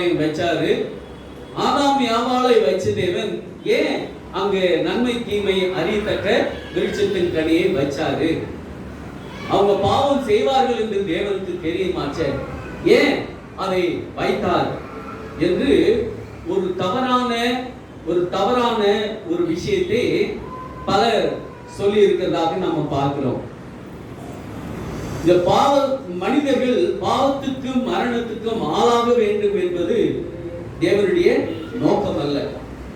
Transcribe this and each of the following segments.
ஏவாளையும் வச்சாரு. ஆதாம் ஏவாளை வச்ச தேவன் ஏன் அங்கு நன்மை தீமை அறியத்தக்க விருட்சத்தின் கனியை வச்சாரு? அவங்க பாவம் செய்வார்கள் என்று தேவனுக்கு தெரியுமாச்ச, ஏன் அதை வைத்தார் என்று ஒரு தவறான ஒரு விஷயத்தை பலர் சொல்லி இருக்கிறதாக நம்ம பார்க்கிறோம். இந்த மனிதர்கள் பாவத்துக்கும் மரணத்துக்கும் ஆளாக வேண்டும் என்பது தேவனுடைய நோக்கம் அல்ல.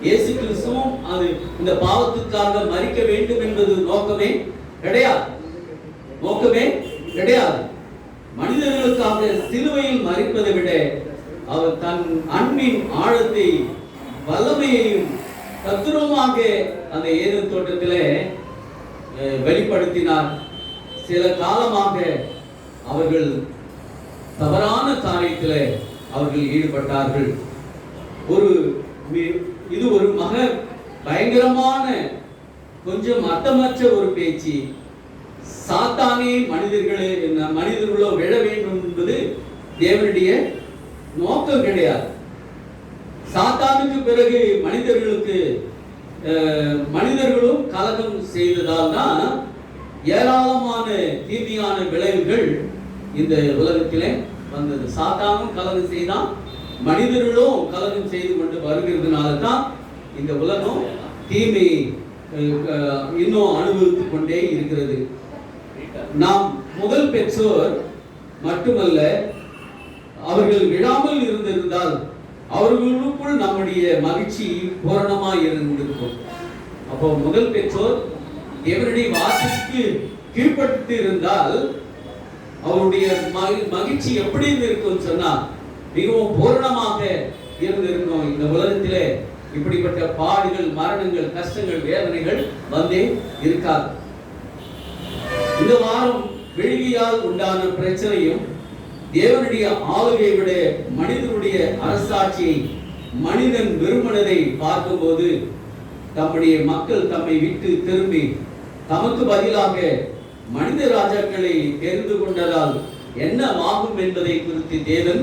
இயேசு கிறிஸ்துவும் அது இந்த பாவத்துக்காக மரிக்க வேண்டும் என்பது நோக்கமே கிடையாது. மனிதர்களுக்காக சிலுவையில் மரிப்பதை விட அவர் தன் அன்பின் ஆழத்தை வல்லமையையும் தத்துவமாக அந்த ஏதேன் தோட்டத்திலே வெளிப்படுத்தினார். சில காலமாக அவர்கள் தவறான காரியத்திலே அவர்கள் ஈடுபட்டார்கள். இது ஒரு பயங்கரமான கொஞ்சம் அர்த்தமற்ற ஒரு பேச்சு. சாத்தானே மனிதர்களோ விழ வேண்டும் என்பது தேவனுடைய நோக்கம் கிடையாது. சாத்தானுக்கு பிறகு மனிதர்களும் கலகம் செய்ததால் தான் ஏராளமான தீமையான விளைவுகள் இந்த உலகத்திலே வந்தது. சாத்தானும் கலகம் செய்தான், மனிதர்களும் கலகம் செய்து கொண்டு வருகிறதுனால தான் இந்த உலகம் தீமை இன்னும் அனுபவித்துக் கொண்டே இருக்கிறது. நாம் முதல் பெற்றோர் மட்டுமல்ல, அவர்கள் விழாமல் இருந்திருந்தால் அவர்களுக்குள் நம்முடைய மகிழ்ச்சி பூரணமாய் இருந்திருக்கும். அப்போ முதல் பெற்றோர் தேவனுடைய வார்த்தைக்கு கீழ்பட்டு இருந்தால் அவருடைய மகிழ்ச்சி எப்படி இருக்கும் சொன்னா மிகவும் பூரணமாக இருந்திருக்கும். இந்த உலகத்திலே இப்படிப்பட்ட பாடுகள், மரணங்கள், கஷ்டங்கள், வேதனைகள் வந்தே இருக்காது. இந்த வாரம் விழுகியால் உண்டான பிரச்சனையும் தேவனுடைய ஆளுகையை விட மனிதனுடைய அரசாட்சியை மனிதன் விரும்பினதை பார்க்கும்போது தம்முடைய மக்கள் தம்மை விட்டு திரும்பி தமக்கு பதிலாக மனித ராஜாக்களை தெரிந்து கொண்டதால் என்ன ஆகும் என்பதை குறித்து தேவன்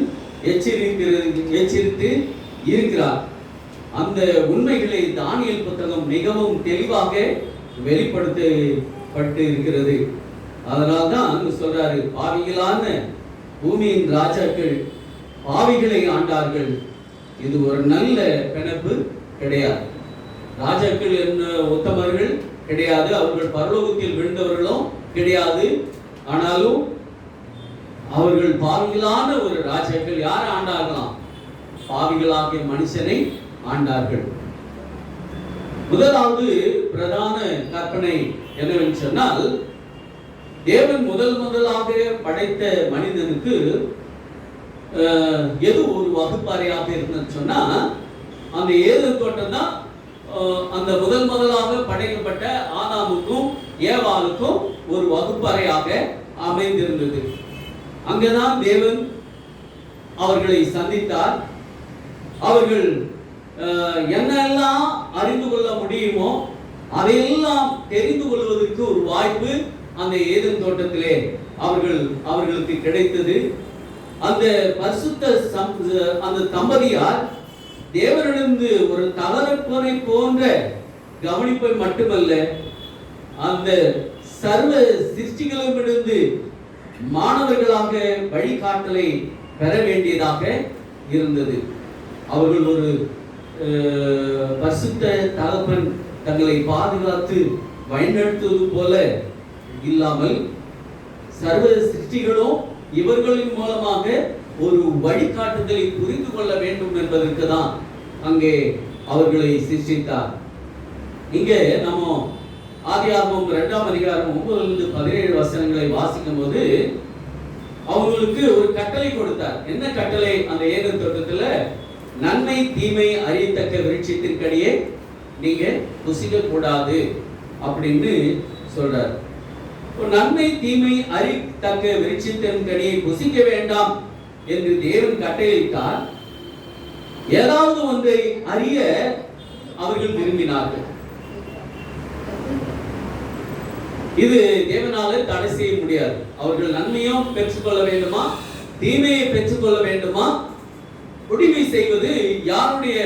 எச்சரித்து இருக்கிறார். அந்த உண்மைகளை தானியேல் புத்தகம் மிகவும் தெளிவாக வெளிப்படுத்தப்பட்டு இருக்கிறது. அதனால்தான் சொல்றாரு, பாவிகளான பூமியின் ராஜாக்கள் பாவிகளை ஆண்டார்கள். இது ஒரு நல்ல பிணப்பு கிடையாது. ராஜாக்கள் என்ன உத்தமர்கள் கிடையாது, அவர்கள் பரலோகத்தில் விழுந்தவர்களும் கிடையாது. ஆனாலும் அவர்கள் பாவிகளான ஒரு ராஜாக்கள் யார் ஆண்டார்களாம்? பாவிகளாகிய மனுஷனை ஆண்டார்கள். முதலாவது பிரதான கற்பனை என்னவென்று சொன்னால், தேவன் முதலாக படைத்த மனிதனுக்கு எது ஒரு வகுப்பறையாக இருந்ததுன்னு சொன்னா அந்த ஏதேன் தோட்டம் தான். அந்த முதலாக படைக்கப்பட்ட ஆதாமுக்கும் ஏவாளுக்கும் ஒரு வகுப்பறையாக அமைந்திருந்தது. அங்கேதான் தேவன் அவர்களை சந்தித்தார். அவர்கள் என்னெல்லாம் அறிந்து கொள்ள முடியுமோ அதையெல்லாம் தெரிந்து கொள்வதற்கு ஒரு வாய்ப்பு அந்த ஏதேன் தோட்டத்திலே அவர்களுக்கு கிடைத்தது. அந்த பரிசுத்த அந்த தம்பதியார் தேவனிடமிருந்து ஒரு தவறப்பனை போன்ற கவனிப்பை மட்டுமல்ல, அந்த சர்வ சிருஷ்டிகளிடமிருந்து மாணவர்களாக வழிகாட்டலை பெற வேண்டியதாக இருந்தது. அவர்கள் ஒரு பரிசுத்த தகப்பன் தங்களை பாதுகாத்து வழிநடத்துவது போல இல்லாமல் சர்வ சிருஷ்டிகளும் இவர்களின் மூலமாக ஒரு வழிகாட்டுதலை புரிந்து கொள்ள வேண்டும் என்பதற்கு தான் அங்கே அவர்களை சிருஷ்டித்தார். இங்கே நம்ம ஆதியாகமம் 2ஆம் அதிகாரம் 9-17 வசனங்களை வாசிக்கும் போது அவங்களுக்கு ஒரு கட்டளை கொடுத்தார். என்ன கட்டளை? அந்த ஏதேன் தோட்டத்துல நன்மை தீமை அறியத்தக்க விருட்சத்திற்கடியே நீங்க புசிக்க கூடாது அப்படின்னு சொல்றார். நன்மை தீமை அறியத்தக்க விருட்சத்திற்கடியே புசிக்க வேண்டாம் என்று தேவன் கட்டளையிட்டார். ஏதாவது ஒன்றை அறிய அவர்கள் விரும்பினார்கள். இது தேவனால தடை செய்ய முடியாது. அவர்கள் நன்மையும் பெற்றுக்கொள்ள வேண்டுமா, தீமையை பெற்றுக்கொள்ள வேண்டுமா, முடிவு செய்வது யாருடைய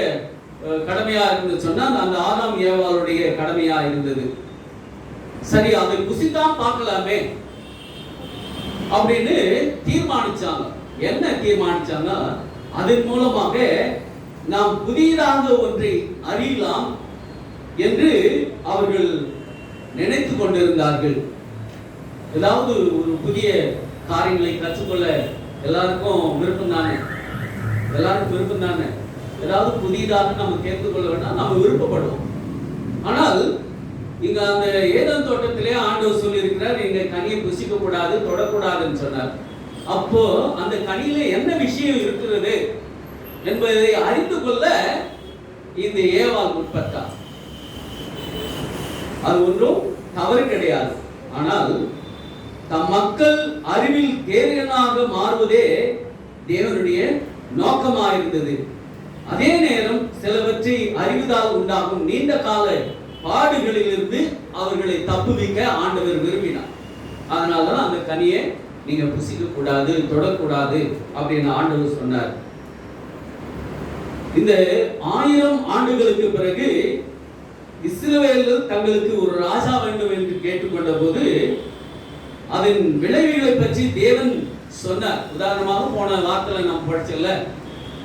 கடமையா இருந்தது சொன்னால் அந்த ஆதாம் ஏவாளுடைய கடமையா இருந்தது. சரி, அதை புசித்தான் பார்க்கலாமே அப்படின்னு தீர்மானிச்சாங்க. என்ன தீர்மானிச்சாங்க? அதன் மூலமாக நாம் புதிதாக ஒன்றை அறியலாம் என்று அவர்கள் நினைத்து கொண்டிருந்தார்கள். ஏதாவது ஒரு புதிய காரியங்களை கற்றுக்கொள்ள எல்லாருக்கும் விருப்பம் தானே? எல்லாருக்கும் விருப்பம் தானே? ஏதாவது புதிதாக நம்ம கேட்டுக்கொள்ள வேண்டாம், நம்ம விருப்பப்படுவோம். ஆனால் இங்க அந்த ஏதேன் தோட்டத்திலே ஆண்டவர் சொல்லி இருக்கிறார், நீங்க கனியை புசிக்க கூடாது, தொடக்கூடாதுன்னு சொன்னார். அப்போ அந்த கனியில என்ன விஷயம் இருக்கிறது என்பதை அறிந்து கொள்ள இந்த ஏவாள் உட்பட்டார். அது ஒன்றும் தவறு கிடையாது. ஆனால் தம் மக்கள் அறிவில் தேறியனாக மாறுவதே தேவனுடைய நோக்கமாயிருந்தது. அதே நேரம் சிலவற்றை அறிவதால் உண்டாகும் நீண்ட கால பாடுகளிலிருந்து அவர்களை தப்புவிக்க ஆண்டவர் விரும்பினார். அதனாலதான் அந்த கனியை நீங்க புசிக்க கூடாது, தொடக்கூடாது அப்படின்னு ஆண்டவர் சொன்னார். இந்த 1000 ஆண்டுகளுக்கு பிறகு இஸ்ரவேலர் தங்களுக்கு ஒரு ராஜா வேண்டும் என்று கேட்டுக்கொண்ட போது அதன் விளைவுகளை பற்றி தேவன் சொன்னார். உதாரணமாக போன வார்த்தையில நாம் படிச்சல,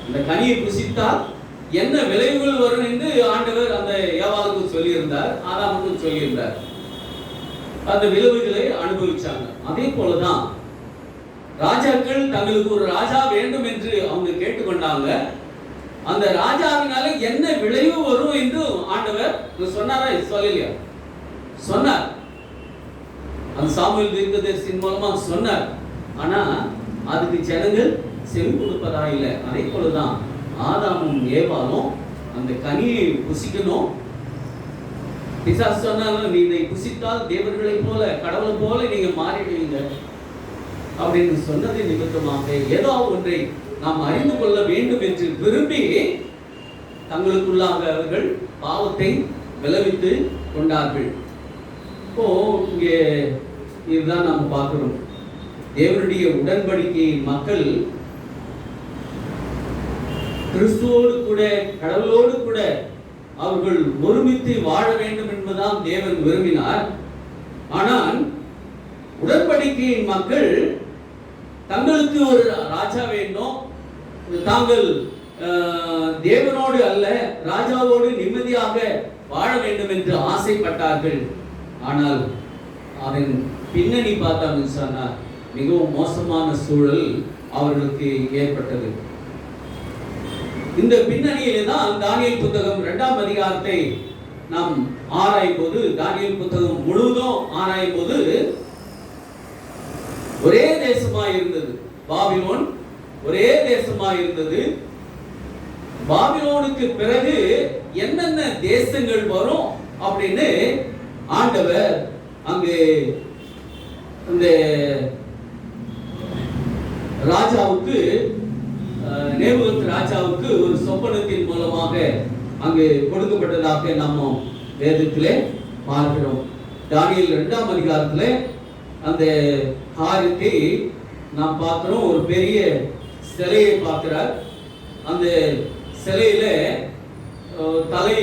இந்த கனியை புசித்தால் என்ன விளைவுகள் வரும் என்று ஆண்டவர் அந்த ஏவாளுக்கு சொல்லியிருந்தார், ஆதாமுக்கு சொல்லியிருந்தார். அந்த விளைவுகளை அனுபவிச்சாங்க. அதே போலதான் ராஜாக்கள் தங்களுக்கு ஒரு ராஜா வேண்டும் என்று அவங்க கேட்டுக்கொண்டாங்க. அந்த ராஜாவினால என்ன விளைவு வரும் என்று ஆண்டவர் சொன்னாரா? சொல்லலையா? சொன்னார். அந்த சாமுவேல் தீர்க்கதரிசியின் மூலமா சொன்னார். ஆனா அதுக்கு ஜனங்கள் செவி கொடுப்பதா இல்லை. அதே போலதான் ஆதாமும் ஏவாளும் அந்த கனியை புசிக்கணும். பிசாசு சொன்னாலும் நீ இதை புசித்தால் தேவர்களை போல, கடவுளை போல நீங்க மாறிடுவீங்க அப்படின்னு சொன்னது நிமித்தமாக ஏதோ ஒன்றை நாம் அறிந்து கொள்ள வேண்டும் என்று விரும்பி தங்களுக்குள்ளாக அவர்கள் பாவத்தை விளைவித்து கொண்டார்கள். இப்போ இங்கே இதுதான் நாம் பார்க்கிறோம். தேவனுடைய உடன்படிக்கையின் மக்கள் கிறிஸ்துவோடு கூட, கடவுளோடு கூட அவர்கள் ஒருமித்து வாழ வேண்டும் என்பதுதான் தேவன் விரும்பினார். ஆனால் உடன்படிக்கையின் மக்கள் தங்களுக்கு ஒரு ராஜா வேண்டும், தாங்கள் தேவனோடு அல்ல ராஜாவோடு நிம்மதியாக வாழ வேண்டும் என்று ஆசைப்பட்டார்கள். ஆனால் அதன் பின்னணி பார்த்தாங்க சொன்னார், மிகவும் மோசமான சூழல் அவர்களுக்கு ஏற்பட்டது. இந்த பின்னணியிலே தான் தானியேல் புத்தகம் 2ஆம் அதிகாரத்தை நாம் ஆராயும் போது, தானியேல் புத்தகம் முழுவதும் ஆராயும் போது ஒரே தேசமாய் இருந்தது பாபிலோன், ஒரே தேசமாய் இருந்தது. பாபிலோனுக்கு பிறகு என்னென்ன தேசங்கள் வரும் அப்படின்னு ஆண்டவர் அங்கு இந்த ராஜாவுக்கு, நேபுகாத் ராஜாவுக்கு ஒரு சொப்பனத்தின் மூலமாக அங்கு கொடுக்கப்பட்டதாக நம்ம வேதத்திலே பார்க்கிறோம். தானியேல் 2ஆம் அதிகாரத்திலே அந்த காரியத்தை நாம் பார்க்கிறோம். ஒரு பெரிய சிலையை பார்க்கிறார். அந்த சிலையில தலை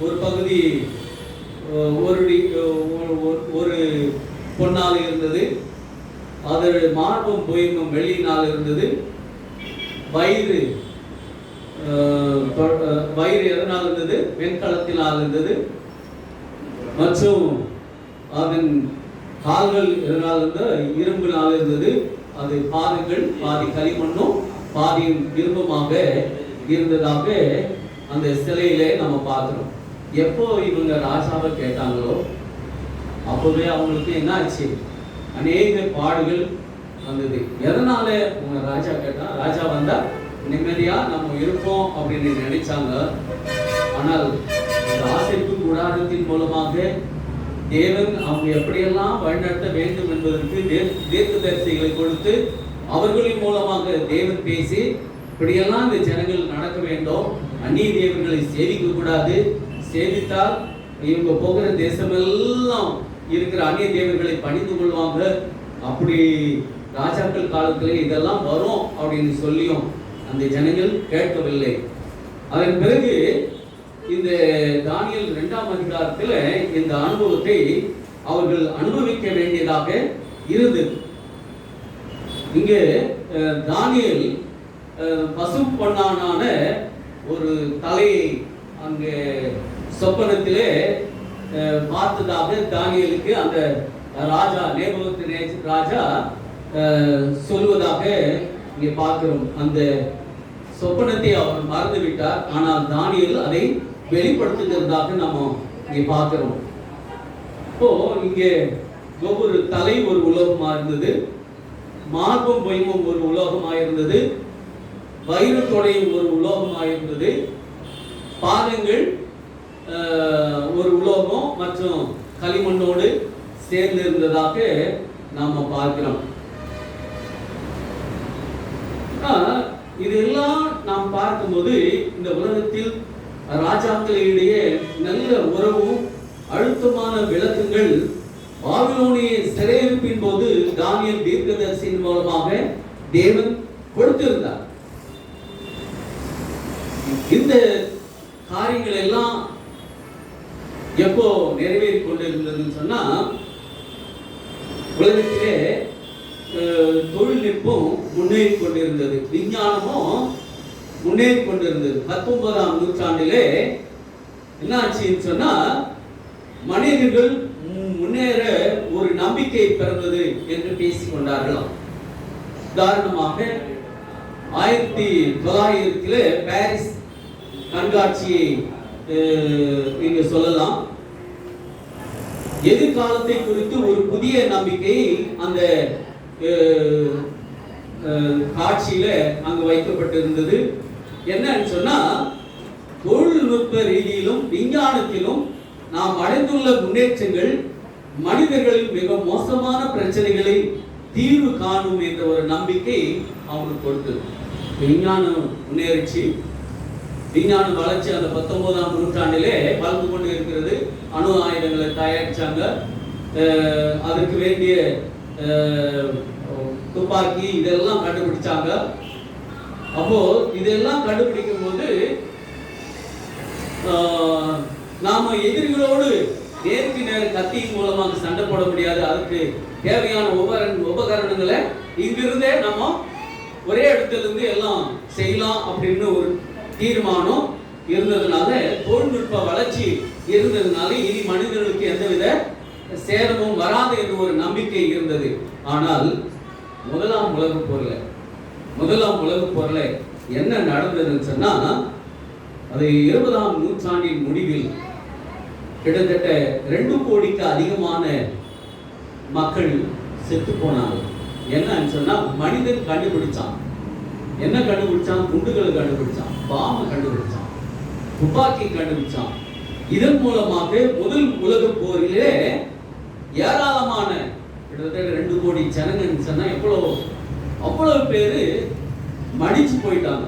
ஒரு பகுதி ஒரு பொன்னால் இருந்தது, அது மார்பும் பொய்மும் வெள்ளியினால் இருந்தது. வயிறு எதனால் இருந்தது? வெண்கலத்தினால் இருந்தது. மற்றும் அதன் கால்கள் எதனால் இருந்தது? இரும்பினால் இருந்தது. அது பாதங்கள் பாதி களிமண்ணும் பாதியும் இரும்புமாக இருந்ததாக அந்த சிலையிலே நம்ம பார்க்கிறோம். எப்போ இவங்க ராஜாவை கேட்டாங்களோ அப்போவே அவங்களுக்கு என்ன ஆச்சு? அநேக பாடுகள் வந்தது. எதனால உங்க ராஜா கேட்டா, ராஜா வந்தா நிம்மதியா நம்ம இருப்போம் அப்படின்னு நினைச்சாங்க. ஆனால் இந்த ஆசைப்பு கூடாரத்தின் மூலமாக தேவன் அவங்க எப்படியெல்லாம் வழிநடத்த வேண்டும் என்பதற்கு தீர்க்கதரிசிகளை கொடுத்து அவர்களின் மூலமாக தேவன் பேசி இப்படியெல்லாம் இந்த ஜனங்கள் நடக்க வேண்டும், அந்நிய தேவர்களை சேவிக்க கூடாது, சேவித்தால் இவங்க போகிற தேசமெல்லாம் இருக்கிற அந்நிய தேவர்களை பணிந்து கொள்வாங்க, அப்படி ராஜாக்கள் காலத்துல இதெல்லாம் வரும் அப்படின்னு சொல்லியும் அந்த ஜனங்கள் கேட்கவில்லை. அதன் பிறகு இந்த தானியேல் 2ஆம் அதிகாரத்தில் இந்த அனுபவத்தை அவர்கள் அனுபவிக்க வேண்டியதாக இருந்தது. இங்கே தானியேல் பசும் பொன்னான ஒரு தலையை அங்கே சொப்பனத்திலே பார்த்ததாக தானியேலுக்கு அந்த ராஜா நேபுகத்நேச்சர் ராஜா சொல்வதாக இங்கே பார்க்கிறோம். அந்த சொப்பனத்தை அவர் மறந்து விட்டார். ஆனால் தானியேல் அதை வெளிப்படுத்துகிறதாக நம்ம இங்கே பார்க்கிறோம். இப்போ இங்கே ஒவ்வொரு தலை ஒரு உலோகமா இருந்தது, மார்பும் பொய்மும் ஒரு உலோகமா இருந்தது, வயிறு தொடையும் ஒரு உலோகமா இருந்தது, பாதங்கள் ஒரு உலோகம் மற்றும் களிமண்ணோடு சேர்ந்து இருந்ததாக நாம பார்க்கிறோம். இதெல்லாம் நாம் பார்க்கும்போது இந்த உலகத்தில் ராஜாக்களிடையே நல்ல உறவும் அழுத்தமான விளக்கங்கள் பாபிலோனிய சிறையிருப்பின் போது தானியேல் தீர்க்கதரிசியின் மூலமாக தேவன் கொடுத்திருந்தார். இந்த காரியங்கள் எல்லாம் எப்போ நிறைவேறி கொண்டிருந்ததுன்னு சொன்னா, உலகத்திலே தொழில்நுட்பம் முன்னேறி கொண்டிருந்தது, விஞ்ஞானமும் முன்னேறி கொண்டிருந்தது. 19ஆம் நூற்றாண்டிலே என்ன ஆச்சுன்னு சொன்னா, மனிதர்கள் முன்னேற ஒரு நம்பிக்கை பிறந்தது என்று பேசிக் கொண்டார்களாம். உதாரணமாக 1900 பாரிஸ் கண்காட்சியை இங்க சொல்லலாம். எதிர்காலத்தை குறித்து ஒரு புதிய நம்பிக்கை அந்த காட்சியில அங்கு வைக்கப்பட்டிருந்தது. என்னன்னு சொன்னா, தொழில்நுட்ப ரீதியிலும் விஞ்ஞானத்திலும் நாம் அடைந்துள்ள முன்னேற்றங்கள் மனிதர்களின் மிக மோசமான பிரச்சனைகளை தீர்வு காணும் என்ற ஒரு நம்பிக்கை அவங்களுக்கு கொடுத்தது. விஞ்ஞானம் முன்னேறிச்சு, விஞ்ஞான வளர்ச்சி அந்த 19ஆம் நூற்றாண்டிலே வளர்ந்து கொண்டு இருக்கிறது. அணு ஆயுதங்களை தயாரிச்சாங்க, அதுக்கு வேண்டிய துப்பாக்கி இதெல்லாம் கண்டுபிடிச்சாங்க. அப்போ இதெல்லாம் கண்டுபிடிக்கும் போது நாம எதிரிகளோடு நேருக்கு நேர கத்தியின் மூலமாக சண்டை போட முடியாது. அதுக்கு தேவையான உபகரணங்களை இங்கிருந்தே நம்ம ஒரே இடத்துல இருந்து எல்லாம் செய்யலாம் அப்படின்னு ஒரு தீர்மானம் இருந்ததுனால, தொழில்நுட்ப வளர்ச்சி இருந்ததுனால இனி மனிதர்களுக்கு எந்தவித சேதமும் வராது என்று ஒரு நம்பிக்கை இருந்தது. ஆனால் முதலாம் உலகப் போர்ல என்ன நடந்ததுன்னு சொன்னா, அது 20ஆம் நூற்றாண்டின் முடிவில் கிட்டத்தட்ட 2 கோடிக்கு அதிகமான மக்கள் செத்து போனாங்க. என்னன்னு சொன்னா, மனிதன் கண்டுபிடிச்சான். என்ன கண்டுபிடிச்சான்? குண்டுகளை கண்டுபிடிச்சான், பாம்பை கண்டுபிடிச்சான், துப்பாக்கி கண்டுபிடிச்சான். இதன் மூலமாக முதல் உலகப் போரிலே ஏராளமான கிட்டத்தட்ட 2 கோடி ஜனங்கன்னு சொன்னா அவ்வளவு பேரு மடிச்சு போயிட்டாங்க.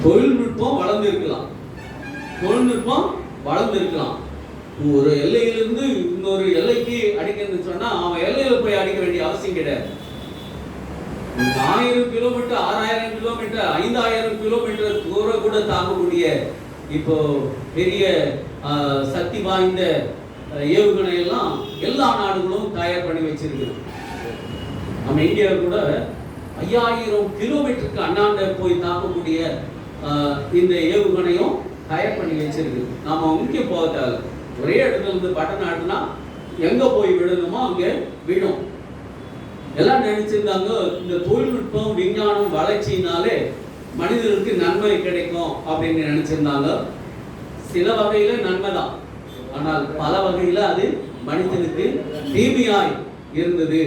தொழில்நுட்பம் வளர்ந்திருக்கலாம். ஒரு எல்லையிலிருந்து இன்னொரு எல்லைக்கு அடிக்கணும்னு சொன்னா அவன் எல்லையில போய் அடிக்க வேண்டிய அவசியம் கிடையாது. 1000 கிலோமீட்டர், 6000 கிலோமீட்டர், 5000 கிலோமீட்டர் தூரம் கூட தாங்கக்கூடிய இப்போ பெரிய சக்தி வாய்ந்த ஏவுகணை எல்லாம் எல்லா நாடுகளும் தயார் பண்ணி வச்சிருக்கு. நம்ம இந்தியா கூட 5000 கிலோமீட்டருக்கு அண்ணாண்ட போய் தாக்கக்கூடிய இந்த ஏவுகணையும் தயார் பண்ணி வச்சிருக்கு. நாம முக்கிய போக தேவை, ஒரே இடத்துல இருந்து பட்டன் ஆடுனா எங்க போய் விடணுமோ அங்க விடும். எல்லாம் நினைச்சிருந்தாங்க இந்த தொழில்நுட்பம் விஞ்ஞானம் வளர்ச்சியினாலே மனிதர்களுக்கு நன்மை கிடைக்கும் அப்படின்னு நினைச்சிருந்தாங்க. சில வகையில நன்மை தான், ஆனால் பல வகையில அது மனிதனுக்கு தீமையாய் இருந்தது.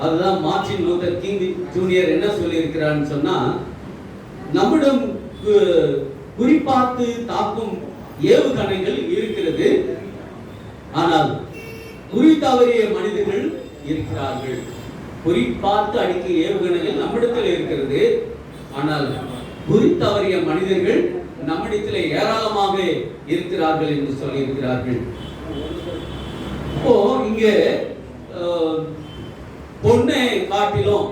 அதுதான் மார்ட்டின் லூதர் கிங் ஜூனியர் என்ன சொல்லி இருக்கிறான்னு சொன்னா, நம்மிடம் குறிப்பாத்து தாக்கும் ஏவுகணைகள் இருக்கிறது, ஆனால் குறி தவறிய மனிதர்கள் இருக்கிறார்கள். குறிப்பாத்து அடிக்க ஏவுகணைகள் நம்மிடத்தில் இருக்கிறது, ஆனால் குறி தவறிய மனிதர்கள் நம்மிடத்தில் ஏராளமாக இருக்கிறார்கள் என்று சொல்லி இருக்கிறார்கள். இப்போ இங்க பொண்ணை காட்டிலும்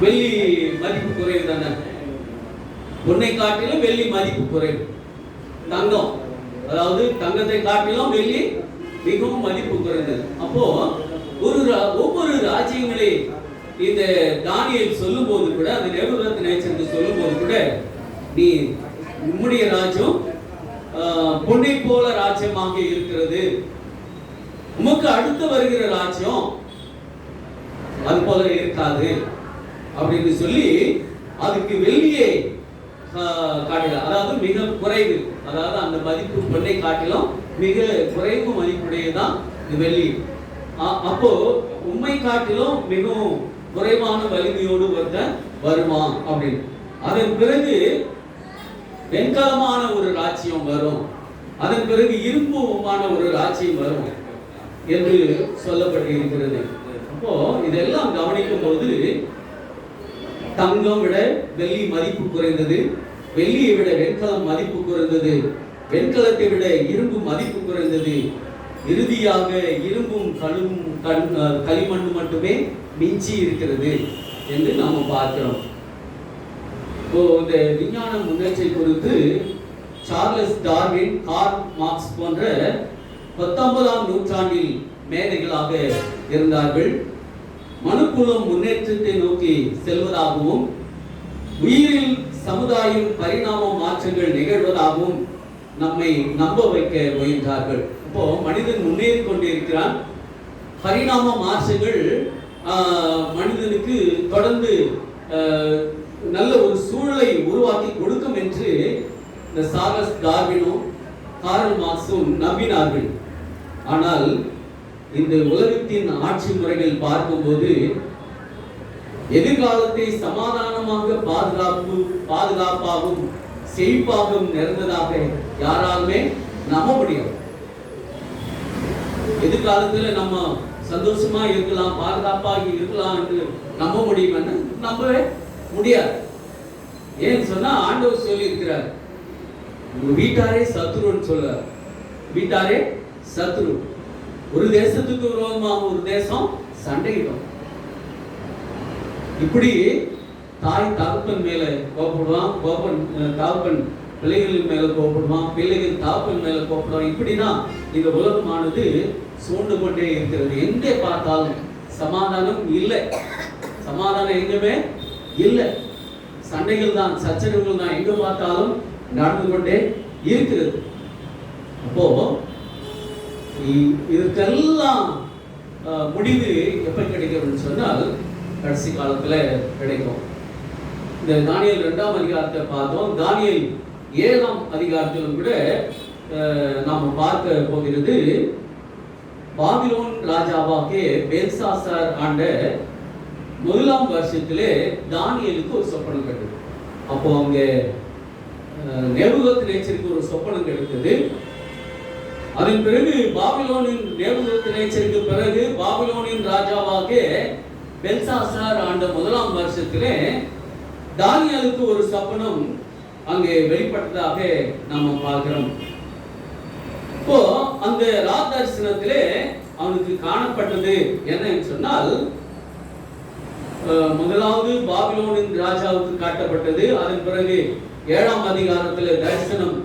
வெள்ளி மதிப்பு குறைவு தானே. பொன்னை காட்டிலும் வெள்ளி மதிப்பு குறைவு. தங்கம், அதாவது தங்கத்தை காட்டிலும் வெள்ளி மிகவும் மதிப்பு குறைந்தது. அப்போ ஒவ்வொரு ராஜ்யங்களே இந்த தானியேல் சொல்லும் போது கூட, அந்த நேபுகாத்நேச்சருக்கு சொல்லும் போது கூட, நீ உம்முடைய ராஜ்யம் பொன்னை போல ராஜ்யமாக இருக்கிறது, உமக்கு அடுத்து வருகிற ராஜ்யம் அது போல இருக்காது அப்படின்னு சொல்லி அதுக்கு வெள்ளியை காட்டுகிறார். அதாவது மிக குறைவு, அதாவது அந்த மதிப்பு பொன்னை காட்டிலும் மிக குறைவு மதிப்புடையதான் இந்த வெள்ளி. அப்போ உண்மை காட்டிலும் மிகவும் குறைவான வலிமையோடு வருமா அப்படின்னு. அதன் பிறகு வெண்கலமான ஒரு ராஜ்யம் வரும், அதன் பிறகு இரும்புமான ஒரு ராஜ்யம் வரும் என்று சொல்லப்பட்டு இருக்கிறது. அப்போ இதெல்லாம் கவனிக்கும் போது தங்கம் விட வெள்ளி மதிப்பு குறைந்தது, வெள்ளியை விட வெண்கலம் மதிப்பு குறைந்தது, வெண்கலத்தை விட இரும்பு மதிப்பு குறைந்தது, இறுதியாக இரும்பும் களிமண் மட்டுமே மிஞ்சி இருக்கிறது என்று நாம பார்க்கிறோம். இப்போ இந்த விஞ்ஞான முன்னேற்றை குறித்து சார்லஸ் டார்வின், கார்ல் மார்க்ஸ் போன்ற 19ஆம் நூற்றாண்டில் மேதைகளாக இருந்தார்கள். மனுக்குலம் முன்னேற்றத்தை நோக்கி செல்வதாகவும் உயிரில் சமுதாயம் பரிணாம மாற்றங்கள் நிகழ்வதாகவும் நம்மை நம்ப வைக்க முயன்றார்கள். இப்போ மனிதன் முன்னேறி கொண்டிருக்கிறான், பரிணாம மாற்றங்கள் மனிதனுக்கு தொடர்ந்து நல்ல ஒரு சூழலை உருவாக்கி கொடுக்கும் என்று இந்த சார்லஸ் டார்வினும் கார்ல் மார்க்ஸும் நம்பினார்கள். ஆனால் இந்த உலகத்தின் ஆட்சி முறைகள் பார்க்கும்போது எதிர்காலத்தை சமாதானமாக பாதுகாப்பாகவும் செழிப்பாகவும் நிறைந்ததாக யாராலுமே நம்ப முடியாது. எதிர்காலத்தில் நம்ம சந்தோஷமா இருக்கலாம், பாதுகாப்பாக இருக்கலாம் என்று நம்ப முடியும்னு நம்பவே முடியாது. ஏன்னு சொன்னா ஆண்டவர் சொல்லி இருக்கிறார், வீட்டாரே சத்துருன்னு சொல்றார். வீட்டாரே சத்துரு. ஒரு தேசத்துக்கு விரோதமாக ஒரு தேசம் சண்டையிடும். இப்படி தாய் தகப்பன் மேல கோபப்படுவான், தகப்பன் பிள்ளைகளின் மேல கோபப்படுவான், பிள்ளைகள் தகப்பன் மேல கோபப்படுவான். இப்படின்னா இந்த உலகமானது சூழ்ந்து கொண்டே இருக்கிறது. எங்கே பார்த்தாலும் சமாதானம் இல்லை, சமாதானம் எங்குமே இல்லை, சண்டைகள் தான், சச்சரவுகள் தான் எங்க பார்த்தாலும் நடந்து கொண்டே இருக்கிறது. அப்போ இதற்கெல்லாம் முடிவு எப்ப கிடைக்கும் சொன்னால் கடைசி காலத்துல கிடைக்கும். இந்த தானியேல் 2ஆம் அதிகாரத்தை பார்த்தோம். தானியேல் 7ஆம் அதிகாரத்திலும் கூட நாம் பார்க்க போகிறது. பாபிலோன் ராஜாவாகிய பெல்சாசார் ஆண்ட 1ஆம் வருஷத்திலே தானியேலுக்கு ஒரு சொப்பனம் கிடைத்தது. அப்போ அங்க நேபுகாத்நேச்சருக்கு ஒரு சொப்பனம் கிடைத்தது. அதன் பிறகு பாபிலோனின் நேபுகாத்நேச்சருக்கு பிறகு பாபிலோனின் ராஜாவாகிய பெல்சாசார் ஆண்ட 1ஆம் வருஷத்திலே தானியேலுக்கு ஒரு சொப்பனம் அங்கே வெளிப்பட்டதாக நாம பார்க்கிறோம். இப்போ அந்த ராதர்சனத்திலே அவனுக்கு காணப்பட்டது என்னன்னு சொன்னால், முதலாவது பாபிலோனின் ராஜாவுக்கு காட்டப்பட்டது. அதன் பிறகு 7ஆம் அதிகாரத்தில் தரிசனம்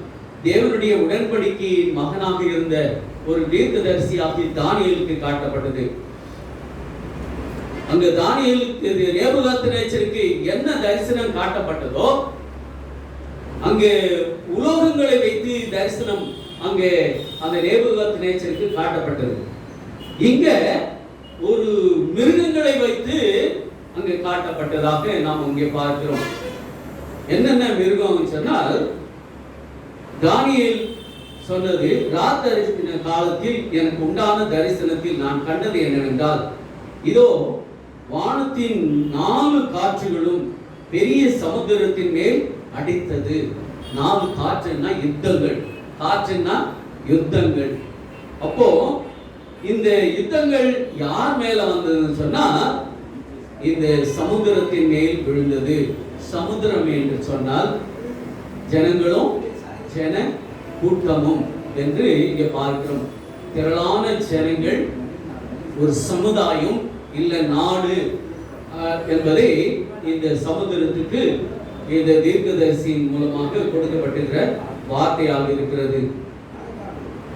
தேவனுடைய உடன்படிக்கையின் மகனாக இருந்த ஒரு தீர்க்கதரிசியாகி தானியேலுக்கு காட்டப்பட்டது. அங்க தானியேலுக்கு நேபுகாத்நேச்சருக்கு என்ன தரிசனம் காட்டப்பட்டதோ அங்கே உலோகங்களை வைத்து தரிசனம் அங்கே அந்த நேபுகாத்நேச்சருக்கு காட்டப்பட்டது. இங்க ஒரு மிருகங்களை வைத்து அங்கே காட்டப்பட்டதாக நாம் இங்கே பார்க்கிறோம். என்னென்ன மிருகம் சொன்னால், தானியேல் சொன்னது, ராத்தரிசன காலத்தில் எனக்கு உண்டான தரிசனத்தில் நான் கண்டது என்னவென்றால், இதோ வானத்தின் 4 காற்றுகளும் பெரிய சமுத்திரத்தின் மேல் அடித்தது. 4 காற்றுன்னா யுத்தங்கள், காற்றுன்னா யுத்தங்கள். அப்போ இந்த யுத்தங்கள் யார் மேல வந்ததுன்னு சொன்னா இந்த சமுத்திரத்தின் மேல் விழுந்தது. சமுத்திரம் என்று சொன்னால் ஜனங்களும் ஜன கூட்டமும் என்று இங்கே பார்க்கிறோம். திரளான ஜனங்கள், ஒரு சமுதாயம் இல்ல நாடு என்பதை இந்த சமுத்திரத்துக்கு இந்த தீர்க்கதரிசியின் மூலமாக கொடுக்கப்பட்டிருக்கிற வார்த்தையாக இருக்கிறது.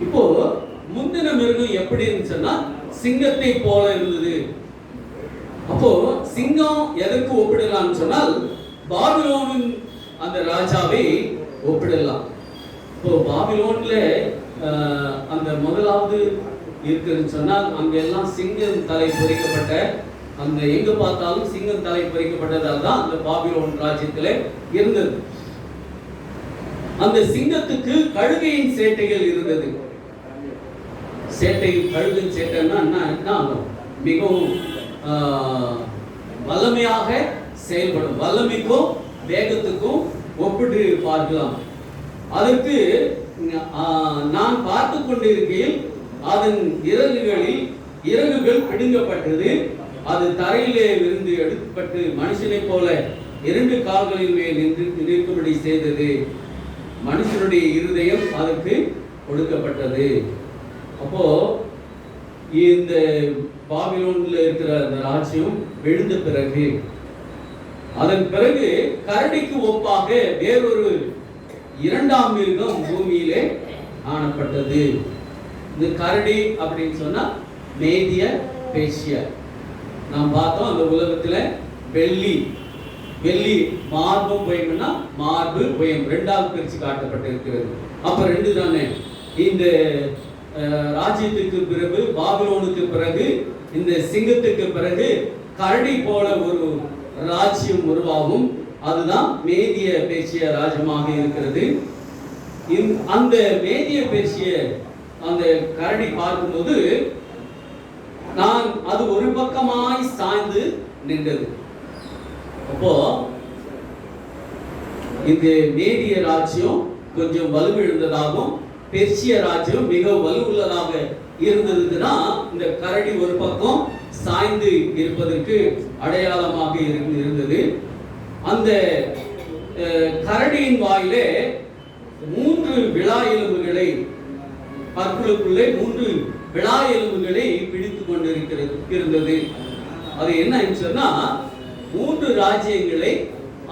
இப்போ முந்தின மிருகம் எப்படின்னு சொன்னா சிங்கத்தை போல இருந்தது. அப்போ சிங்கம் எதற்கு ஒப்பிடலாம்னு சொன்னால் பாபிலோனின் அந்த ராஜாவை ஒப்பிடலாம். இப்போ பாபிலோன்ல அந்த முதலாவது இருக்குன்னு சொன்னால் அங்க எல்லாம் சிங்கம் தலை பொறிக்கப்பட்ட, அந்த எங்க பார்த்தாலும் சிங்கம் தலை பொறிக்கப்பட்டதால் தான் அந்த பாபிலோன் ராஜ்யத்திலே இருந்தது. அந்த சிங்கத்துக்கு கழுகையின் சேட்டைகள் இருந்தது. சேட்டை, கழுகின் சேட்டைன்னா என்ன ஆகும்? மிகவும் வல்லமையாக செயல்படும். வல்லமைக்கும் வேகத்துக்கும் ஒப்பிட்டு பார்க்கலாம். அதற்கு நான் பார்த்து கொண்டிருக்கையில் அதன் இறகுகள் பிடுங்கப்பட்டது. அது தரையிலே விழுந்து எடுக்கப்பட்டு மனுஷனை போல 2 கால்களின் மேல் நிற்கும்படி செய்தது. மனுஷனுடைய இருதயம் அதற்கு கொடுக்கப்பட்டது. அப்போ இந்த பாபிலோன்ல இருக்கிற அந்த ராஜ்யம் விழுந்த பிறகு, அதன் பிறகு கரடிக்கு ஒப்பாக வேறொரு 2ஆம் மிருகம் பூமியிலே காணப்பட்டது. இந்த கரடி அப்படின்னு சொன்னா மேதிய பேர்சியா. நாம் பார்த்தோம் அந்த உலகத்துல வெள்ளி மார்பும் புயம்னா மார்பு புயம் 2ஆவது பிரிச்சு காட்டப்பட்டிருக்கிறது. அப்ப 2 தானே. இந்த ராஜ்யத்துக்கு பிறகு, பாபிலோனுக்கு பிறகு, இந்த சிங்கத்துக்கு பிறகு கரடி போல ஒரு ராஜ்யம் உருவாகும். அதுதான் மேதிய பேர்சிய ராஜ்யமாக இருக்கிறது. அந்த மேதிய பேர்சிய அந்த கரடி பார்க்கும்போது நான் அது ஒரு பக்கமாய் சாய்ந்து நின்றது. அப்போ இந்த மேதிய ராஜ்யம் கொஞ்சம் வலுவிழந்ததாகவும் பெர்சிய ராஜ்யம் மிக வலுவுள்ளதாக இருந்ததுன்னா இந்த கரடி ஒரு பக்கம் சாய்ந்து இருப்பதற்கு அடையாளமாக இருந்தது. அந்த கரடியின் வாயிலே 3 விழா எலும்புகளை, பற்களுக்குள்ளே 3 விழா எலும்புகளை பிடித்துக் கொண்டிருந்தது. அது என்ன சொன்னா 3 ராஜ்யங்களை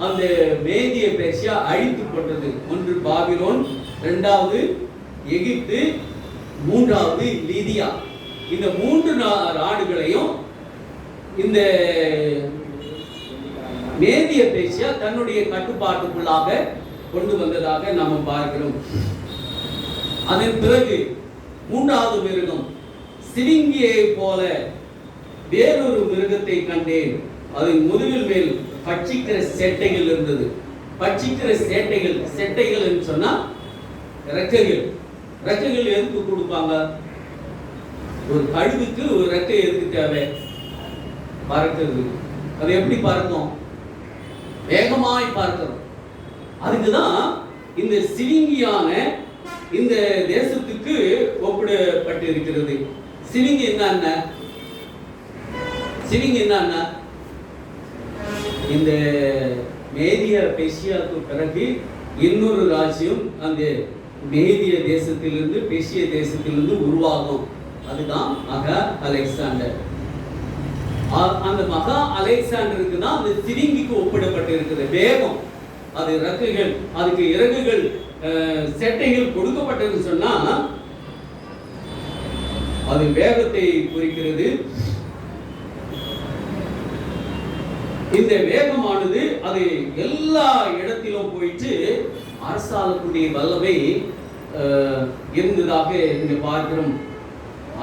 அந்த மேதிய பேர்சியா அழித்து போட்டது. ஒன்று பாபிலோன், 2வது எகிப்து, 3வது லிதியா. இந்த 3 நாடுகளையும் இந்த மேதிய பேர்சியா தன்னுடைய கட்டுப்பாட்டுக்குள்ளாக கொண்டு வந்ததாக நாம் பார்க்கிறோம். அதன் பிறகு 3வது மிருகம், சிவிங்கியை போல வேறொரு மிருகத்தை கண்டேன். அதன் முதுகில் மேல் பட்சிக்கிற சேட்டைகள் இருந்தது. பட்சிக்கிற சேட்டைகள் என்று சொன்னா ரெக்கைகள். ரெக்கைகள் எதுக்கு கொடுப்பாங்க? ஒரு கழுகுக்கு ஒரு ரெக்கை எதுக்கு தேவை? பறக்கிறது. அது எப்படி பறக்கும்? வேகமாய் பார்க்கிறோம். அதுக்குதான் இந்த சிவிங்கியான இந்த தேசத்துக்கு ஒப்பிடப்பட்டு இருக்கிறது. சிவிங்கி என்ன? சிவிங்கி என்ன? இந்த மேதிய பேர்சியாவுக்கு பிறகு இன்னொரு ராஜ்யம் அந்த மேதிய தேசத்திலிருந்து, பெர்சிய தேசத்திலிருந்து உருவாகும். அதுதான் மகா அலெக்சாண்டர். அந்த மகா அலெக்சாண்டருக்கு தான் அந்த சிவிங்கிக்கு ஒப்பிடப்பட்டு இருக்கிறது. வேகம், அது ரெக்கைகள், அதுக்கு இறகுகள், சேட்டைகள் கொடுக்கப்பட்டதுன்னு சொன்னா அது வேகத்தை குறிக்கிறது. இந்த வேகமானது அது எல்லா இடத்திலும் போயிட்டு அரசாளக்கூடிய வல்லமை இருந்ததாக இங்க பார்க்கிறோம்.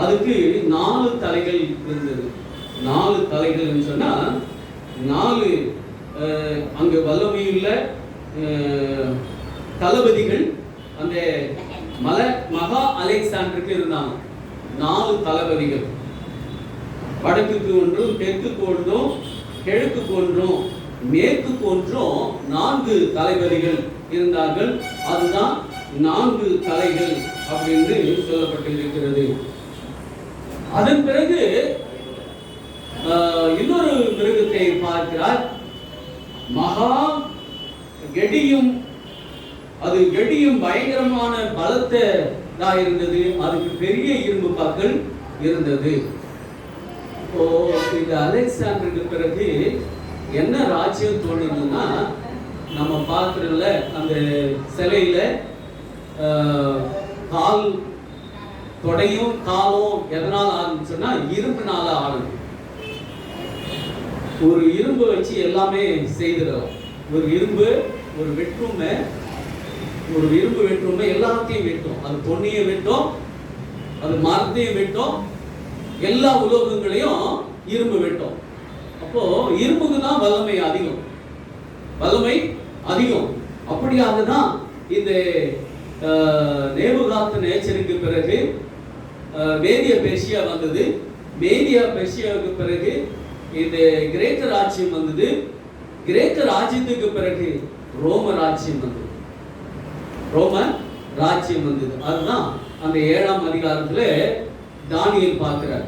அதுக்கு 4 தலைகள் இருந்தது. 4 தலைகள் சொன்னா 4 அங்க வல்லமையுள்ள தளபதிகள் அந்த மகா அலெக்சாண்டருக்கு இருந்தாங்க. 4 தளபதிகள். வடக்குக்கு ஒன்றும், தெற்குக்கு ஒன்றும், கிழக்குக்கு ஒன்றும், மேற்குக்கு ஒன்றும் 4 தளபதிகள் இருந்தார்கள். அதுதான் 4 தலைகள் அப்படின்னு சொல்லப்பட்டிருக்கிறது. அதன் பிறகு இன்னொரு மிருகத்தை பார்க்கிறார். மகா கெடியும். அது கெடியும் பயங்கரமான பலத்ததா இருந்தது. அதுக்கு பெரிய இரும்பு பற்கள் இருந்தது. இப்போ இந்த அலெக்சாண்டருக்கு பிறகு என்ன ராஜ்யம் தோணுதுன்னா, நம்ம பார்க்கறதுல அந்த சிலையில கால் தொடையும் காலும் எதனால ஆரம்பிச்சோன்னா இரும்புனால ஆனது. ஒரு இரும்பு வச்சு எல்லாமே செய்திடலாம். ஒரு இரும்பு, ஒரு வெற்றுமை, ஒரு இரும்பு வெற்றுமை எல்லாத்தையும் வெட்டும். அது பொன்னியை வெட்டும், அது மரத்தையும் வெட்டும், எல்லா உலோகங்களையும் இரும்பு வெட்டும். அப்போ இரும்புக்கு தான் வல்லமை அதிகம், வல்லமை அதிகம். அப்படியாக தான் இந்த நேபுகாத்நேச்சருக்கு பிறகு மேதிய பெர்சியா வந்தது. மேதியா பெர்சியாவுக்கு பிறகு இந்த கிரேக்க ராஜ்யம் வந்தது. கிரேக்க ராஜ்யத்துக்கு பிறகு ரோம ராஜ்யம் வந்தது. ரோம ராஜ்யம் வந்தது. அதுதான் அந்த 7ஆம் அதிகாரத்துல தானியேல் பார்க்கிறார்.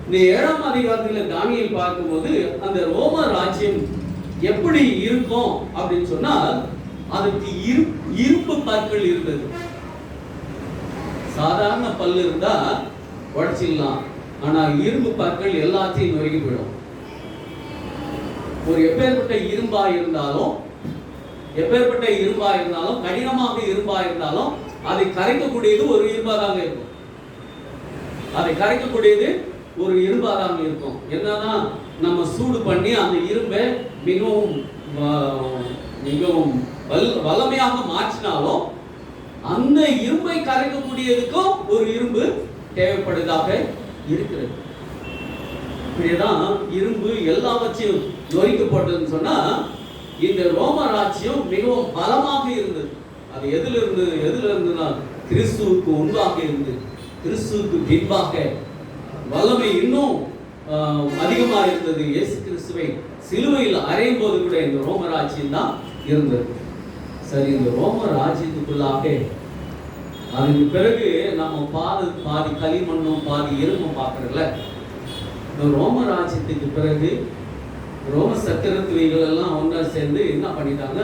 இந்த 7ஆம் அதிகாரத்துல தானியேல் பார்க்கும்போது அந்த ரோம ராஜ்யம் எப்படி இருக்கும் அப்படின்னு சொன்னால், அதுக்கு இரும்பு பற்கள் இருந்தது. சாதாரண பல்லு இருந்தா உடைச்சிடலாம், ஆனா இரும்பு பற்கள் எல்லாத்தையும் நொறுக்கி போயிடும். ஒரு எப்பேற்பட்ட இரும்பா இருந்தாலும், கடினமாக இரும்பா இருந்தாலும் அதை கரைக்கக்கூடியது ஒரு இரும்பா தாங்க இருக்கும். அதை கரைக்கக்கூடியது ஒரு இரும்பா தாங்க இருக்கும். என்னன்னா நம்ம சூடு பண்ணி அந்த இரும்பை மிகவும் மிகவும் வல்லமையாக மாற்றினாலும் அந்த இரும்பை கரைக்கக்கூடியதுக்கும் ஒரு இரும்பு தேவைப்படுவதாக இருக்கிறது. இப்படிதான் இரும்பு எல்லாவற்றையும் நொறுக்கப்பட்டதுன்னு சொன்னா, இந்த ரோம ராஜ்யம் மிகவும் பலமாக இருந்தது. அது எதுல இருந்ததுன்னா கிறிஸ்துவுக்கு முன்பாக இருந்தது. கிறிஸ்துவுக்கு பின்பாக வல்லமை இன்னும் அதிகமாக இருந்தது. இயேசு கிறிஸ்துவை சிலுவையில் அறையும் போது கூட இந்த ரோம ராஜ்யம் தான் இருந்தது. சரி, இந்த ரோம ராஜ்யத்துக்குள்ளாக அதுக்கு பிறகு நம்ம பாதி களிமண்ணும் பாதி எறும்பும் பார்க்கறதுல, இந்த ரோம ராஜ்யத்துக்கு பிறகு ரோம சக்கரத்துவைகள் எல்லாம் ஒன்றா சேர்ந்து என்ன பண்ணிட்டாங்க,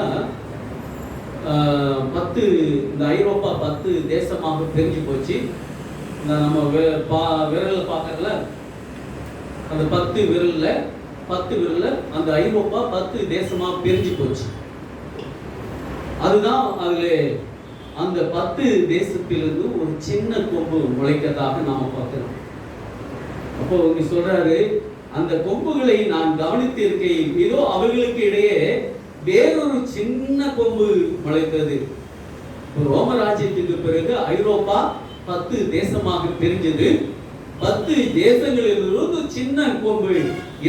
10 இந்த ஐரோப்பா 10 தேசமாக பிரிஞ்சு போச்சு. நம்ம விரல்ல பார்க்கறதுல அந்த 10 விரல்ல அந்த ஐரோப்பா 10 தேசமாக பிரிஞ்சு போச்சு. அதுதான் அதுல அந்த 10 தேசத்திலிருந்து ஒரு சின்ன கொம்பு முளைக்கிறதாக நாம பார்க்கிறோம். அப்போ இங்க சொல்றாரு, அந்த கொம்புகளை நான் கவனித்து இருக்கையில் இதோ அவர்களுக்கு இடையே வேறொரு சின்ன கொம்பு முளைத்தது. ரோம ராஜ்யத்துக்கு பிறகு ஐரோப்பா 10 தேசமாக பிரிஞ்சது. 10 தேசங்களிலிருந்து சின்ன கொம்பு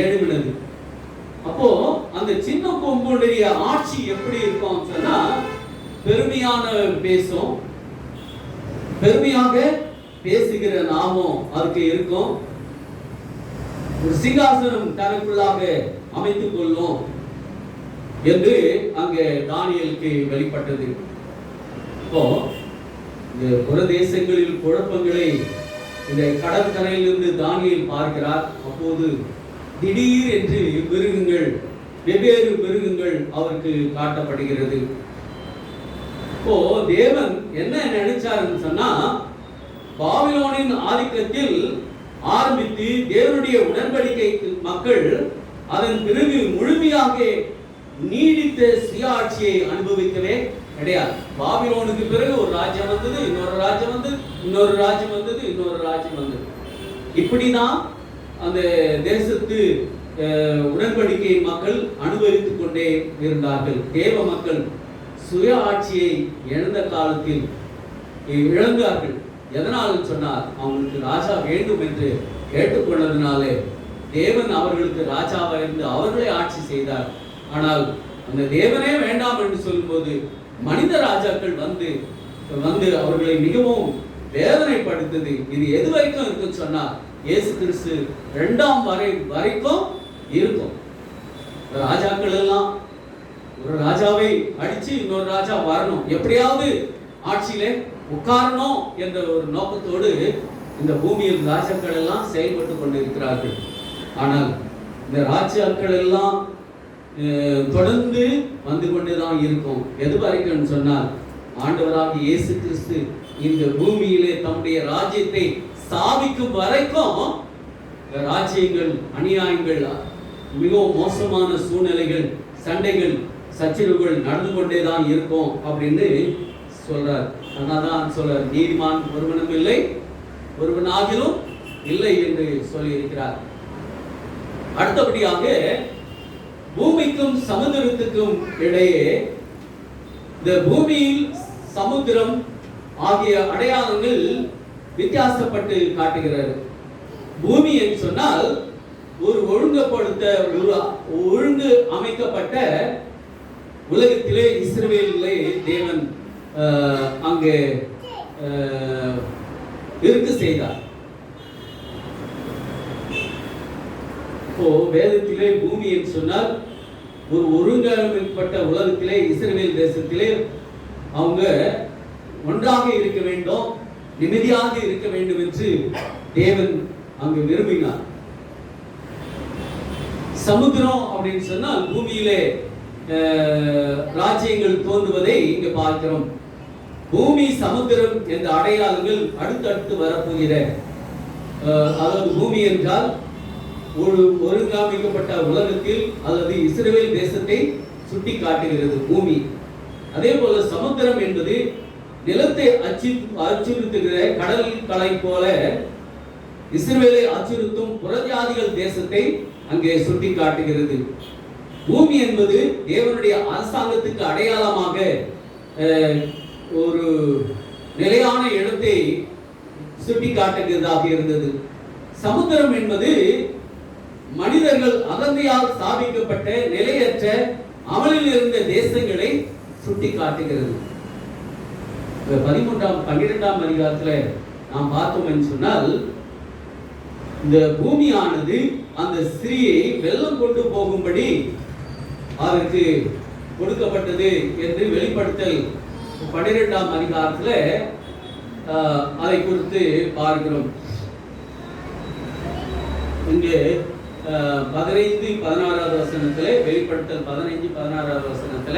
எழும்பினது. அப்போ அந்த சின்ன கொம்புடைய ஆட்சி எப்படி இருக்கும் சொன்னா, பெருமையான பேசும், பெருமையாக பேசுகிற நாமம் அதுக்கு இருக்கும். ஒரு சிங்காசனம் தனக்குள்ளாக அமைத்துக் கொள்ளும் என்று அங்கே தானியேலுக்கு வெளிப்பட்டது. இப்போ இந்த புறதேசங்களில் குழப்பங்களை இந்த கடற்கரையிலிருந்து தானியேல் பார்க்கிறார். அப்போது திடீர் என்று வெவ்வேறு மிருகங்கள் அவருக்கு காட்டப்படுகிறது. இப்போ தேவன் என்ன நினைச்சாருன்னு சொன்னா, பாபிலோனின் ஆதிக்கத்தில் ஆரம்பித்து தேவனுடைய உடன்படிக்கை மக்கள் அதன் பிறகு முழுமையாக நீடித்த சுயாட்சியை அனுபவிக்கவே கிடையாது. பாபிலோனுக்கு பிறகு ஒரு ராஜ்யம் வந்தது, இன்னொரு ராஜ்யம் வந்தது, இன்னொரு ராஜ்யம் வந்தது, இன்னொரு ராஜ்யம் வந்தது. இப்படிதான் அந்த தேசத்து உடன்படிக்கை மக்கள் அனுபவித்துக் கொண்டே இருந்தார்கள். தேவ மக்கள் சுய ஆட்சியை இழந்த காலத்தில் இழந்தார்கள். எதனால் சொன்னார், அவங்களுக்கு ராஜா வேண்டும் என்று கேட்டுக்கொண்டதுனாலே தேவன் அவர்களுக்கு ராஜாவாக இருந்து அவர்களை ஆட்சி செய்தார். ஆனால் அந்த தேவனே வேண்டாம் என்று சொல்லும்போது மனித ராஜாக்கள் வந்து அவர்களை மிகவும் வேதனைப்படுத்தது. இது எது வரைக்கும் இருக்குன்னு சொன்னார், இயேசு கிறிஸ்து 2ஆம் வரைக்கும் இருக்கும். ராஜாக்கள் எல்லாம் ஒரு ராஜாவை அடிச்சு இன்னொரு ராஜா வரணும், எப்படியாவது ஆட்சியிலே உட்காரணும் என்ற ஒரு நோக்கத்தோடு இந்த பூமியில் ராஜாக்கள் எல்லாம் செயல்பட்டு கொண்டிருக்கிறார்கள். ஆனால் இந்த ராஜாக்கள் எல்லாம் தொடர்ந்து வந்து கொண்டுதான் இருக்கும். எது வரைக்கும் சொன்னால், ஆண்டவராக இயேசு கிறிஸ்து இந்த பூமியிலே தம்முடைய ராஜ்யத்தை ஸ்தாபிக்கும் வரைக்கும் ராஜ்யங்கள் அநியாயங்கள் மிகவும் மோசமான சூழ்நிலைகள், சண்டைகள், சச்சரவுகள் நடந்து கொண்டேதான் இருக்கும் அப்படின்னு சொல்றார். அதனால்தான் சொல்றார், நீதிமான் ஒருவனும் இல்லை, ஒருவனாகிலும் இல்லை என்று சொல்லி இருக்கிறார். அடுத்தபடியாக பூமிக்கும் சமுத்திரத்துக்கும் இடையே இந்த பூமியில் சமுத்திரம் ஆகிய அடையாளங்கள் வித்தியாசப்பட்டு காட்டுகிறார். பூமி என்று சொன்னால் ஒரு ஒழுங்கு அமைக்கப்பட்ட உலகத்திலே இஸ்ரவேலை தேவன் அங்கே இருக்க செய்தார். இப்போ வேதத்திலே பூமி என்று சொன்னால் ஒரு ஒருங்கமைக்கப்பட்ட உலகத்திலே இஸ்ரவேல் தேசத்திலே அவங்க ஒன்றாக இருக்க வேண்டும், நிம்மதியாக இருக்க வேண்டும் என்று தேவன் அங்கு விரும்பினார். சமுத்திரம் அப்படின்னு சொன்னால் பூமியிலே ராஜ்யங்கள் தோன்றுவதை இங்க பார்க்கிறோம். பூமி சமுத்திரம் என்ற அடையாளங்கள் அடுத்தடுத்து வரப்போகிற, அதாவது பூமி என்றால் ஒரு ஒருங்கமைக்கப்பட்ட உலகத்தில் அல்லது இஸ்ரவேல் தேசத்தை சுட்டி காட்டுகிறது பூமி. அதே போல சமுத்திரம் என்பது நிலத்தை அச்சுறுத்துகிற கடல் கலை போல இஸ்ரவேலை அச்சுறுத்தும் புறஜாதிகள் தேசத்தை அங்கே சுட்டி காட்டுகிறது. பூமி என்பது தேவனுடைய அரசாங்கத்துக்கு அடையாளமாக ஒரு நிலையான இடத்தை சுட்டி காட்டுகிறதாக இருந்தது. சமுத்திரம் என்பது மனிதர்கள் அகந்தையால் ஸ்தாபிக்கப்பட்ட நிலையற்ற அமலில் இருந்த தேசங்களை சுட்டி காட்டுகிறது. 12ஆம் அதிகாரத்துல நாம் பார்த்தோம் என்று சொன்னால், இந்த பூமியானது அந்த ஸ்திரீயை வெள்ளம் கொண்டு போகும்படி அதற்கு கொடுக்கப்பட்டது என்று வெளிப்படுத்தல் 12ஆம் அதிகாரத்துல அதை குறித்து பார்க்கிறோம். இங்கே 15-16 வசனத்துல, வெளிப்படுத்தல் 15-16 வசனத்துல,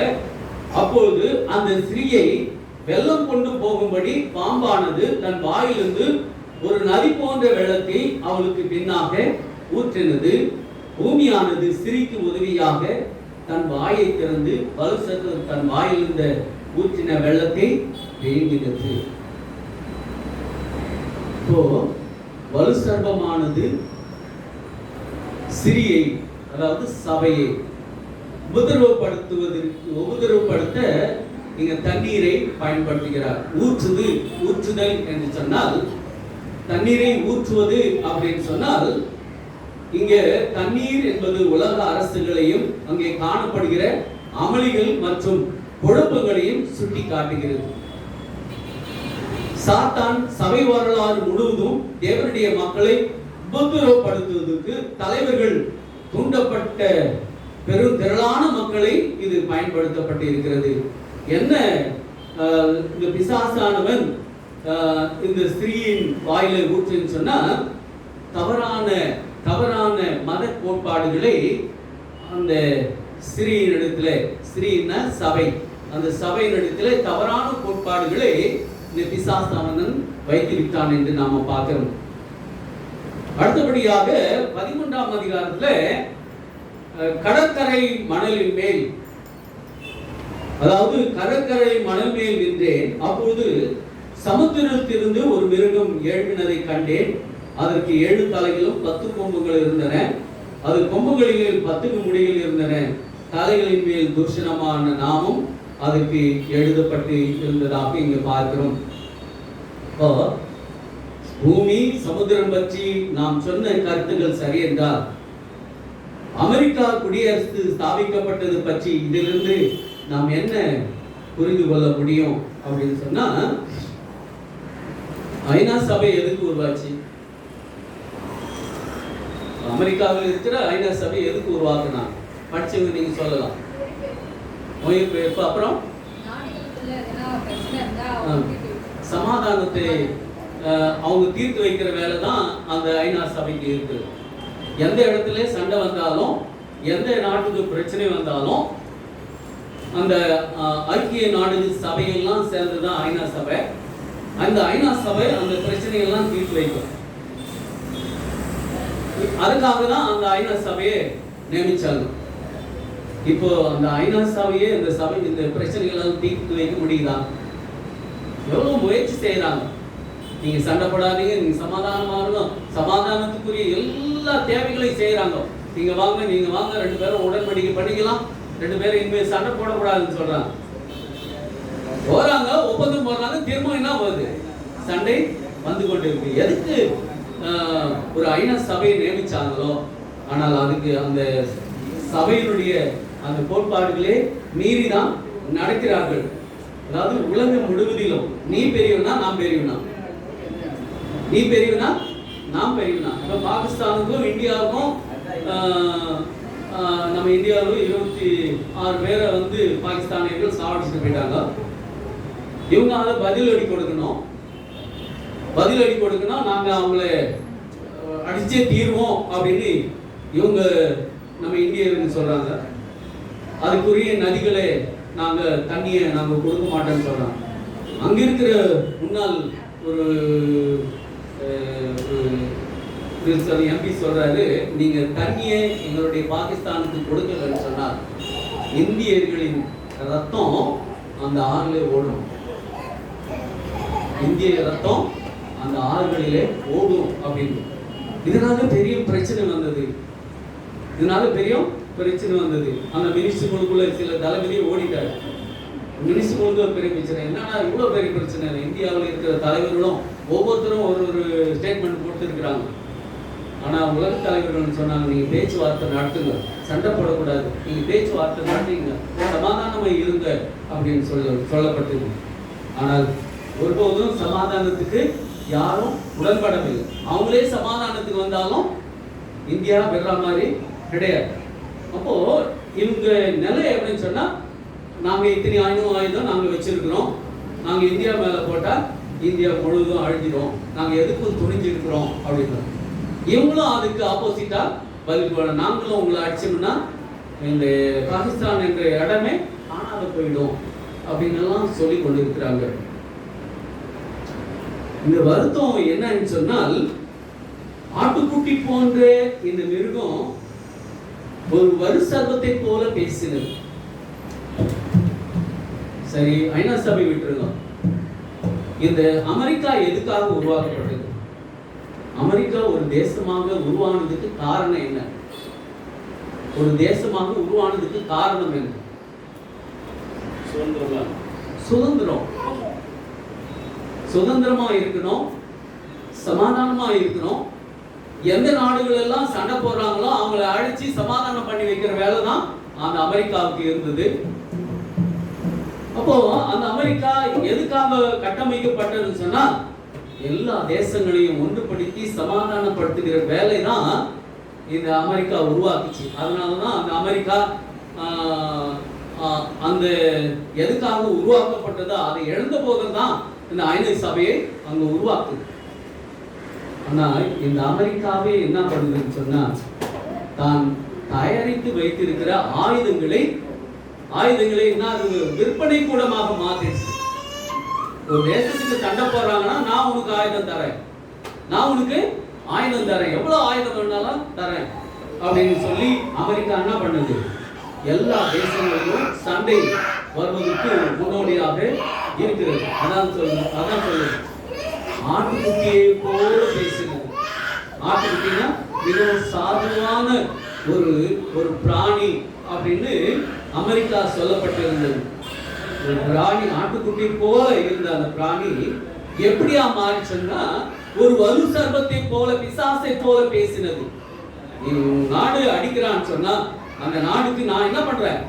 அப்பொழுது அந்த ஸ்திரீயை வெள்ளம் கொண்டு போகும்படி பாம்பானது தன் வாயிலிருந்து ஒரு நதி போன்ற வெள்ளத்தை அவளுக்கு பின்னாக ஊற்றினது. பூமியானது ஸ்திரீக்கு உதவியாக தன் வாயை திறந்து தன் வாயிலிருந்த ஊற்றின வெள்ளத்தை தேங்கினது. வலு சர்ப்பமானது சிறியை, அதாவது சபையை உபதிரவப்படுத்த நீங்க தண்ணீரை பயன்படுத்துகிறார். ஊற்றுதல் என்று சொன்னால், தண்ணீரை ஊற்றுவது அப்படின்னு சொன்னால், இங்க தண்ணீர் என்பது உலக அரசுகளையும் அங்கே காணப்படுகிற அமளிகள் மற்றும் குழப்பங்களையும் சுட்டி காட்டுகிறது. சாத்தான் சபை வரலாறு முழுவதும் தேவனுடைய மக்களை உபதிரவப்படுத்துவதற்கு தலைவர்கள் தூண்டப்பட்ட பெரும் திரளான மக்களை இது பயன்படுத்தப்பட்டு இருக்கிறது. என்ன இந்த பிசாசானவன் இந்த ஸ்திரீயின் வாயிலை ஊற்றுன்னு சொன்னா, தவறான மத கோட்பாடுகளை அந்த ஸ்திரீயினிடத்துல, ஸ்திரீன்னா சபை, அந்த சபையினிடத்துல தவறான கோட்பாடுகளை இந்த பிசாசானவன் வைத்து விட்டான் என்று நாம பார்க்கிறோம். அடுத்தபடியாக 13ஆம் அதிகாரத்துல கடற்கரை மணலின் மேல், அதாவது கடற்கரை மணல் மேல் நின்றேன், அப்பொழுது சமுத்திரத்திலிருந்து ஒரு மிருகம் எழுப்பினதை கண்டேன். அதற்கு 7 தலைகளும் 10 கொம்புகள் இருந்தன. அது கொம்புகளில் 10 முடிகள் இருந்தன. தலைகளின் மேல் துர்ஷனமான நாமம் அதுக்கு எழுதப்பட்டு இருந்ததாக இங்கு பார்க்கிறோம். பூமி சமுத்திரம் பற்றி நாம் சொன்ன கருத்துக்கள் சரி என்றால், அமெரிக்கா குடியரசு ஸ்தாபிக்கப்பட்டது பற்றி இதிலிருந்து நாம் என்ன புரிந்து கொள்ள முடியும் அப்படின்னு சொன்னா, ஐநா சபை எதுக்கு உருவாச்சு? அமெரிக்காவில் இருக்கிற ஐநா சபை எதுக்கு உருவாக்குனா? படிச்சவங்க நீங்க சொல்லலாம். மொழிபெயர்ப்பு, அப்புறம் சமாதானத்தை அவங்க தீர்த்து வைக்கிற வேலை தான் அந்த ஐநா சபைக்கு இருக்கு. எந்த இடத்துல சண்டை வந்தாலும், எந்த நாட்டுக்கு பிரச்சனை வந்தாலும், அந்த ஐக்கிய நாடுகள் சபையெல்லாம் சேர்ந்துதான் ஐநா சபை. அந்த ஐநா சபை அந்த பிரச்சனையெல்லாம் தீர்த்து வைக்கும். அதுக்காக தான் அந்த ஐநா சபையை நியமிச்சாங்க. இப்போ அந்த ஐநா சபையே இந்த பிரச்சனைகள் தீர்த்து வைக்க முடியுதா? எவ்வளவு முயற்சி செய்யறாங்க. நீங்க சண்டை போடாதீங்க, நீங்க சமாதானமா இருக்கணும், சமாதானத்துக்குரிய எல்லா தேவைகளையும் செய்யறாங்க. நீங்க வாங்க 2 பேரும் உடன்படிக்கை பண்ணிக்கலாம், 2 பேரும் இனிமேல் சண்டை போடக்கூடாதுன்னு சொல்றாங்க. போறாங்க, ஒப்பந்தம் போடுறாங்க, திரும்ப என்ன போகுது? சண்டை வந்து கொண்டு இருக்கு. எதுக்கு ஒரு ஐநா சபையை நியமிச்சாங்களோ, ஆனால் அதுக்கு அந்த சபையினுடைய அந்த கோட்பாடுகளே மீறிதான் நடக்கிறார்கள். அதாவது உலகம் முழுவதிலும் நீ பெரியவனா நான் பெரியவனா, நீ பெரியவனா நான் பெரியவனா. இப்போ பாகிஸ்தானுக்கும் இந்தியாவுக்கும் நம்ம இந்தியாவில் 26 பேரை வந்து பாகிஸ்தானியர்கள் சாவடிச்சுட்டு போயிட்டாங்க. இவங்க அதை பதிலடி கொடுக்கணும். நாங்கள் அவங்கள அடிச்சே தீர்வோம் அப்படின்னு இவங்க நம்ம இந்தியர்கள் சொல்றாங்க. அதுக்குரிய நதிகளை தண்ணியை நாங்கள் கொடுக்க மாட்டோம்னு சொல்றாங்க. அங்க இருக்கிற முன்னாள் ஒரு எம்பி சொல்றாரு, நீங்க தண்ணியை எங்களுடைய பாகிஸ்தானுக்கு கொடுக்கலன்னு சொன்னார் இந்தியர்களின் ரத்தம் அந்த ஆறுல ஓடும், இந்திய ரத்தம் அந்த ஆறுகளிலே ஓடும் அப்படின்னு. இதனால பெரிய பிரச்சனை வந்தது. அந்த மினிஸ்டர்களுக்குள்ள சில தளபதியை ஓடிட்டாரு. மினிஸ்டர்களுக்கு ஒரு பெரிய பிரச்சனை. என்னன்னா இவ்வளவு பெரிய பிரச்சனை, இந்தியாவில் இருக்கிற தலைவர்களும் ஒவ்வொருத்தரும் ஒரு ஸ்டேட்மெண்ட் கொடுத்துருக்கிறாங்க. ஆனா உலக தலைவர்கள் சொன்னாங்க, நீங்க பேச்சுவார்த்தை நடத்துங்க, சண்டை போடக்கூடாது, நீங்க பேச்சுவார்த்தை நடத்துங்க, சமாதானமா இருங்க அப்படின்னு சொல்லப்பட்டது. ஆனால் ஒருபோதும் சமாதானத்துக்கு யாரும் உடன்படவில்லை. அவங்களே சமாதானத்துக்கு வந்தாலும் இந்தியா பெற மாதிரி கிடையாது. அப்போ இவங்க நிலை எப்படின்னு சொன்னா, நாங்க இத்தனை ஆயுதம் நாங்க வச்சிருக்கிறோம், நாங்க இந்தியா மேல போட்டா இந்தியா முழுவதும் அழிஞ்சிடும், நாங்க எதுக்கும் துணிஞ்சிருக்கிறோம் அப்படின்னு. இவங்களும் அதுக்கு ஆப்போசிட்டா பதில், நாங்களும் உங்களை அடிச்சோம்னா இந்த பாகிஸ்தான் என்ற இடமே காணாத போயிடும் அப்படின்னு எல்லாம் சொல்லி கொண்டிருக்கிறாங்க. இந்த வருத்தம் என்னன்னு சொன்னால், ஆட்டுக்குட்டி போன்ற இந்த மிருகம் ஒரு வரு சர்வத்தை போல பேசினது. சரி, ஐநா சபை விட்டுருங்க. இந்த அமெரிக்கா எதுக்காக உருவாக்கப்பட்டது? அமெரிக்கா ஒரு தேசமாக உருவானதுக்கு காரணம் என்ன? சுதந்திரமா இருக்கணும், சமாதானமா இருக்கணும். எந்த நாடுகள் எல்லாம் சண்டை போடுறாங்களோ அவங்களை அழிச்சு சமாதானம் பண்ணி வைக்கிற வேலை தான் அந்த அமெரிக்காவுக்கு இருந்தது. அப்போ அந்த அமெரிக்கா எதுக்காக கட்டமைக்கப்பட்டதுன்னு சொன்னா, எல்லா தேசங்களையும் ஒன்றுபடுத்தி சமாதானப்படுத்துகிற வேலை தான் இந்த அமெரிக்கா உருவாக்குச்சு. அதனாலதான் அந்த அமெரிக்கா அந்த எதுக்காக உருவாக்கப்பட்டதோ அதை இழந்த போதுதான் இந்த ஐநா சபையை அங்க உருவாக்குது. ஆனா இந்த அமெரிக்காவே என்ன பண்ணுதுன்னு சொன்னா, தான் தயாரித்து வைத்திருக்கிற ஆயுதங்களை என்ன விற்பனை கூடமாக மாத்திடுச்சு. ஒரு தேசத்துக்கு சண்டை போடுறாங்கன்னா, நான் உனக்கு ஆயுதம் தரேன், எவ்வளவு ஆயுதம் வேணாலும் தரேன் அப்படின்னு சொல்லி அமெரிக்கா என்ன பண்ணுது, எல்லா தேசங்களிலும் சண்டை வருவதற்கு முன்னோடியாக இருக்கிறது. அதான் சொல்லுது ஆட்டுக்குட்டியை போல பேசுகிறது. ஆட்டுக்குட்டினா மிகவும் சாதுவான ஒரு பிராணி அப்படின்னு அமெரிக்கா சொல்லப்பட்டிருந்தது. ஒரு பிராணி ஆட்டுக்குட்டி போல இருந்த அந்த பிராணி எப்படியா மாறிச்சுன்னா, ஒரு வலு சர்வத்தை போல, பிசாசை போல பேசினது. நாடு அடிக்கிறான்னு சொன்னா, அந்த நாடுக்கு நான் என்ன பண்றேன்,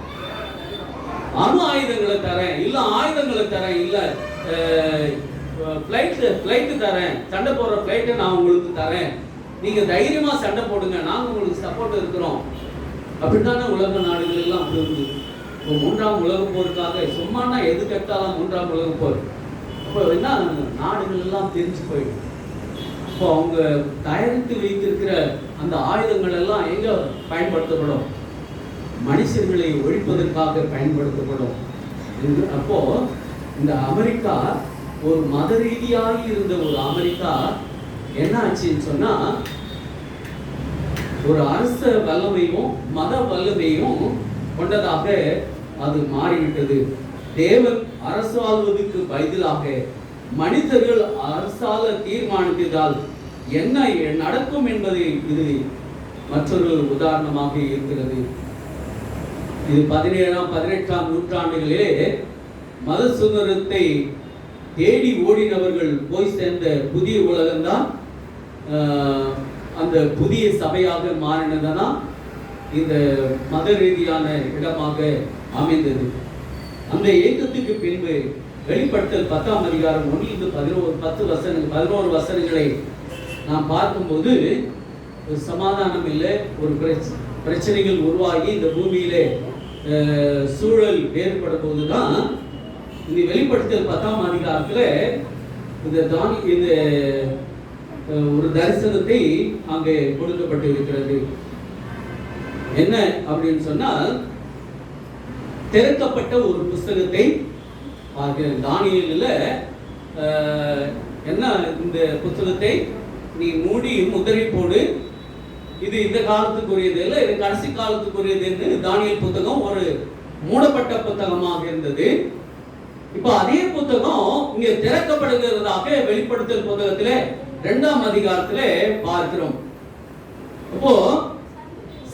அணு ஆயுதங்களை தரேன், இல்ல ஆயுதங்களை தரேன், இல்ல பிளைட் தரேன், சண்டை போடுற பிளைட்டை நான் உங்களுக்கு தரேன், நீங்க தைரியமா சண்டை போடுங்க, நாங்க உங்களுக்கு சப்போர்ட் இருக்கிறோம் அப்படின்னா உலக நாடுகள் எல்லாம் அப்படி இருந்தது. இப்போ 3ஆம் உலக போருக்காக சும்மானா எது கட்டாலும் 3ஆம் உலக போர், அப்போ என்ன நாடுகள் எல்லாம் தெரிஞ்சு போயிடும். இப்போ அவங்க தயாரித்து வைத்திருக்கிற அந்த ஆயுதங்கள் எல்லாம் எங்க பயன்படுத்தப்படும், மனுஷர்களை ஒழிப்பதற்காக பயன்படுத்தப்படும். அப்போ இந்த அமெரிக்கா ஒரு மத ரீதியாக இருந்த ஒரு அமெரிக்கா என்ன ஆச்சுன்னு சொன்னா, ஒரு அரச வல்லமையும் மத வல்லமையும் கொண்டதாக அது மாறிவிட்டது. தேவன் அரசாளுவதற்கு பதிலாக மனிதர்கள் அரசால தீர்மானித்ததால் என்ன நடக்கும் என்பதை இது மற்றொரு உதாரணமாக இருக்கிறது. இது 17ஆம் 18ஆம் நூற்றாண்டுகளிலே மத சுதந்திரத்தை தேடி ஓடினவர்கள் போய் சேர்ந்த புதிய உலகம்தான் அந்த புதிய சபையாக மாறினதுனா இந்த மத ரீதியான இடமாக அமைந்தது. அந்த இயக்கத்துக்கு பின்பு வெளிப்படுத்தல் 10ஆம் அதிகாரம் 11 வசனங்களை நாம் பார்க்கும்போது சமாதானம் இல்லை, ஒரு பிரச்சனைகள் உருவாகி இந்த பூமியிலே சூழல் வேறுபடும் போதுதான் இந்த வெளிப்படுத்தல் 10ஆம் அதிகாரத்தில் இந்த ஒரு தரிசனத்தை அங்கே கொடுக்கப்பட்டு இருக்கிறது. என்ன அப்படின்னு சொன்னால், திறக்கப்பட்ட ஒரு புஸ்தகத்தை தானியேலில் என்ன இந்த புத்தகத்தை நீ மூடி முதிரை போடு, இது இந்த காலத்துக்குரியது இல்லை, இது கடைசி காலத்துக்குரியது என்று தானியேல் புத்தகம் ஒரு மூடப்பட்ட புத்தகமாக இருந்தது. இப்போ அதே புத்தகம் இங்கே திறக்கப்படுகிறதாக வெளிப்படுத்தல் புத்தகத்திலே 2ஆம் அதிகாரத்திலே பார்க்கிறோம். அப்போ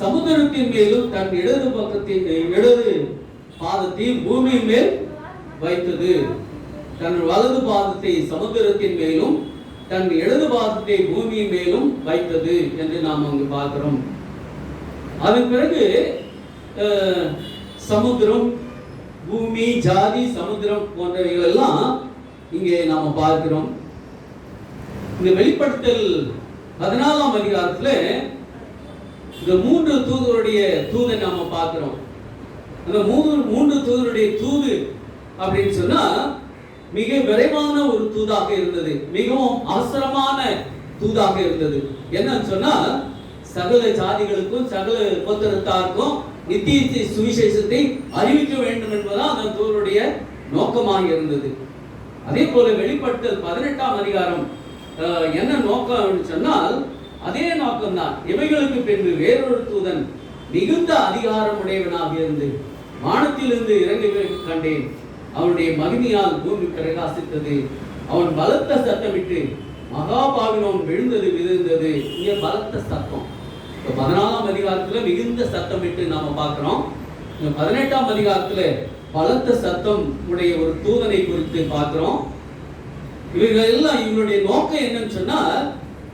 சமுத்திரத்தின் மேலும் தன் இடது பாதத்தையும் பூமியின் மேல் வைத்தது, தன் வலது பாதத்தை சமுத்திரத்தின் மேலும் தன் இடது பாதத்தை பூமியின் மேலும் வைத்தது என்று நாம் அங்கு பார்க்கிறோம். அதன் பிறகு சமுத்திரம், பூமி, ஜாதி, சமுத்திரம் போன்றவைகள் எல்லாம் இங்கே நாம பார்க்கிறோம். இந்த வெளிப்படுத்தல் 14ஆம் அதிகாரத்தில் இந்த 3 தூதருடைய தூதை நாம பார்க்கிறோம். அந்த 3 தூதருடைய தூது அப்படின்னு சொன்னா மிக விரைவான ஒரு தூதாக இருந்தது, மிகவும் அவசரமான தூதாக இருந்தது. என்னன்னு சொன்னா, சகல ஜாதிகளுக்கும் சகல கோத்திரத்தாருக்கும் நித்திய சுவிசேஷத்தை அறிவிக்க வேண்டும் என்பதுதான் அந்த தூதருடைய நோக்கமாக இருந்தது. அதே போல வெளிப்படுத்தல் 18ஆம் அதிகாரம் என்ன நோக்கம் சொன்னால், அதே நோக்கம்தான். இவைகளுக்கு பின்பு வேறொரு தூதன் மிகுந்த அதிகாரமுடையவனாக இருந்து வானத்திலிருந்து இறங்கி கண்டேன். அவனுடைய மகிமையால் பூமி பிரகாசித்தது. அவன் பலத்த சத்தமிட்டு மகா பாபிலோன் விழுந்தது. இங்கே பலத்த சத்தம். 14ஆம் அதிகாரத்துல மிகுந்த சத்தமிட்டு நாம பார்க்கிறோம். 18ஆம் அதிகாரத்துல பலத்த சத்தம் உடைய ஒரு தூதனை குறித்து பார்க்கிறோம். இவர்கள் எல்லாம் இவனுடைய நோக்கம் என்னன்னு சொன்னா,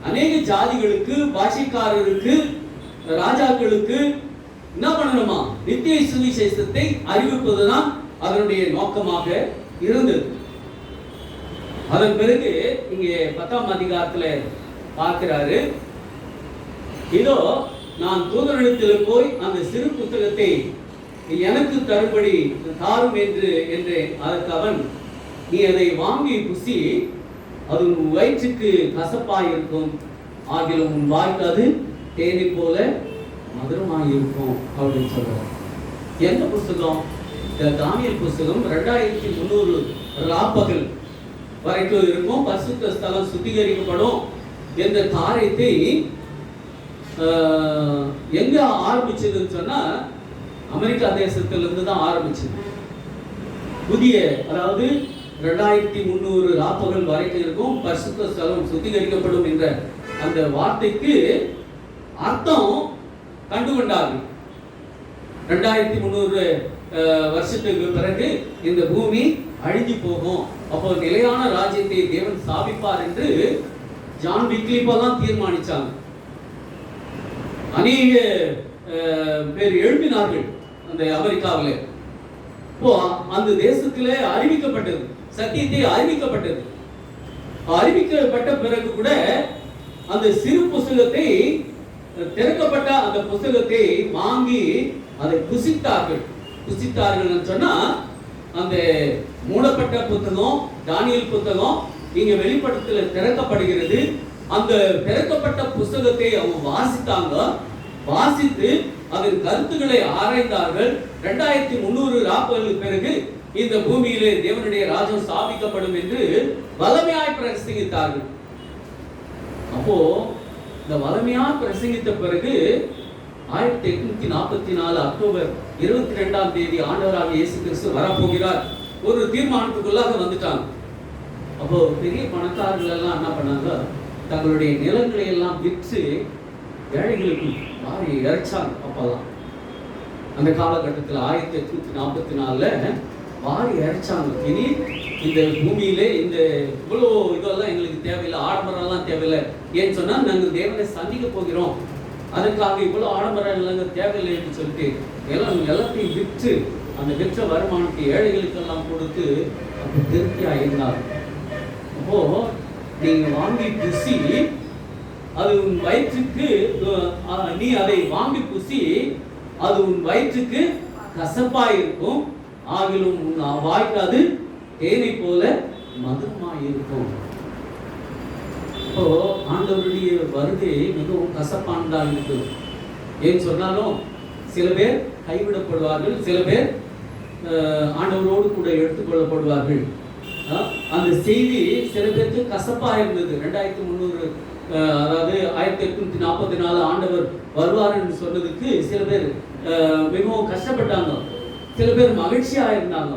அநேக ஜாதிகளுக்கு, பாஷைக்காரருக்கு, ராஜாக்களுக்கு என்ன பண்ணணுமா, நித்திய சுவிசேஷத்தை அறிவிப்பதுதான் அதனுடைய நோக்கமாக இருந்தது. அதன் பிறகு இங்கே 10ஆம் அதிகாரத்துல பார்க்கிறாரு, இதோ நான் தூதனிடத்தில் போய் அந்த சிறு புத்தகத்தை எனக்கு தரும்படி தாரும் என்று அதற்கு அவன், நீ அதை வாங்கி புசி, அது உன் வயிற்றுக்கு கசப்பாய் இருக்கும், ஆகிலும் உன் வாய்க்கு அது தேனை போல மதுரமாய் இருக்கும் அப்படின்னு சொல்றார். எந்த புஸ்தகம்? இந்த தானியேல் புஸ்தகம் 2300 ராப்பகல் வரைக்கும் இருக்கும். பரிசுத்த ஸ்தலம் சுத்திகரிக்கப்படும் என்ற காரியத்தை எங்க ஆரம்பிச்சதுன்னு சொன்னா, அமெரிக்கா தேசத்திலிருந்து தான் ஆரம்பிச்சது. புதிய, அதாவது 2300 ராப்பகல் வரைக்கும் இருக்கும், பரிசுத்த ஸ்தலம் சுத்திகரிக்கப்படும் என்ற அந்த வார்த்தைக்கு அர்த்தம் கண்டுகொண்டார்கள். 2300 வருஷத்துக்கு பிறகு இந்த பூமி அழிஞ்சு போகும், அப்போ நிலையான ராஜ்யத்தை தேவன் ஸ்தாபிப்பார் என்று ஜான் விக்லிப்பெல்லாம் தீர்மானிச்சாங்க. அநேக பேர் எழுப்பினார்கள் அந்த அமெரிக்காவில். இப்போ அந்த தேசத்தில் அறிவிக்கப்பட்டது, சத்தியத்தை அறிவிக்கப்பட்டது. அறிவிக்கப்பட்ட பிறகு கூட அந்த சிறு புஸ்தகத்தை, திறக்கப்பட்ட அந்த புஸ்தகத்தை வாங்கி அதை புசித்தார்கள். சொன்னா, அந்த மூடப்பட்ட புத்தகம் தானியேல் புத்தகம் இங்க வெளிப்படுத்தல திறக்கப்படுகிறது. அந்த திறக்கப்பட்ட புஸ்தகத்தை அவங்க வாசித்தாங்க. வாசித்து அதன் கருத்துக்களை ஆராய்ந்தார்கள். 2300 ராப்பகலுக்கு பிறகு இந்த பூமியிலே தேவனுடைய ராஜ்யம் ஸ்தாபிக்கப்படும் என்று வல்லமையாய் பிரசங்கித்தார்கள். அப்போ இந்த வலிமையா பிரசங்கித்த பிறகு 1844 அக்டோபர் 22ஆம் தேதி ஆண்டவராக இயேசு கிறிஸ்து வரப்போகிறார் ஒரு தீர்மானத்துக்குள்ளாக வந்துட்டாங்க. அப்போ பெரிய பணக்காரர்கள் எல்லாம் என்ன பண்ணாங்க, தங்களுடைய நிலங்களை எல்லாம் விற்று ஏழைகளுக்கு மாறி இறைச்சாங்க. அப்பெல்லாம் அந்த காலகட்டத்தில் 1844 வாரி இறைச்சாங்க. இனி இந்த பூமியிலே இந்த இவ்வளோ இதெல்லாம் எங்களுக்கு தேவையில்லை, ஆடம்பரம்லாம் தேவையில்லை. ஏன்னு சொன்னா நாங்கள் தேவனை சந்திக்க போகிறோம், அதுக்காக இவ்வளோ ஆடம்பரம் இல்லைங்க தேவையில்லை என்று சொல்லிட்டு எல்லாத்தையும் விற்று அந்த விற்ற வருமானத்தை ஏழைகளுக்கெல்லாம் கொடுத்து அப்போ திருப்தியா இருந்தாங்க. அப்போ நீங்க வாங்கி புசி, அது உன் வயிற்றுக்கு, நீ அதை வாங்கி புசி, அது உன் வயிற்றுக்கு கசப்பாயிருக்கும், ஆகிலும் உன் வாய்க்காது தேனை போல மதுரமாயிருக்கும். இப்போ ஆண்டவருடைய வருகை மிகவும் கசப்பானதாக இருக்கு. ஏன் சொன்னாலும் சில பேர் கைவிடப்படுவார்கள், சில பேர் ஆண்டவரோடு கூட எடுத்துக்கொள்ளப்படுவார்கள். அந்த செய்தி சில பேருக்கு கசப்பா இருந்தது. 2300 அதாவது 1844 ஆண்டவர் வருவார் என்று சொன்னதுக்கு சில பேர் மிகவும் கஷ்டப்பட்டாங்க, சில பேர் மகிழ்ச்சியா இருந்தாங்க.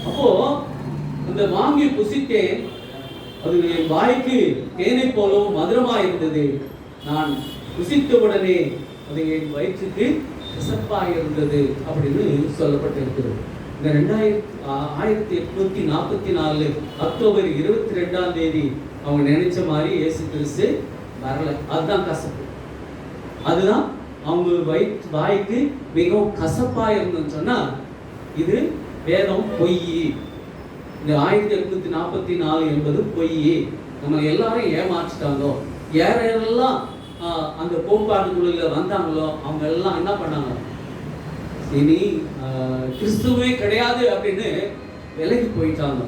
அப்போ இந்த வாங்கி புசித்தேன், அது என் வாய்க்கு தேனை போலவும் மதுரமா இருந்தது, நான் புசித்தவுடனே அது என் வயிற்றுக்கு கசப்பா இருந்தது அப்படின்னு சொல்லப்பட்டிருக்கிறது. இந்த 1844 அக்டோபர் 22ஆம் தேதி அவங்க நினைச்ச மாதிரி இயேசு கிறிஸ்து வரல. அதுதான் கசப்பு, அதுதான் அவங்க வாய்க்கு மிகவும் கசப்பா இருந்ததுன்னு சொன்னா இது வேதம் பொய். இந்த 1844 என்பது பொய். நம்ம எல்லாரும் ஏமாற்றிட்டாங்க. யாரெல்லாம் அந்த கோட்பாடுகளில் வந்தாங்களோ அவங்க எல்லாம் என்ன பண்ணாங்க, இனி கிறிஸ்துவே கிடையாது அப்படின்னு விலகி போயிட்டாங்க.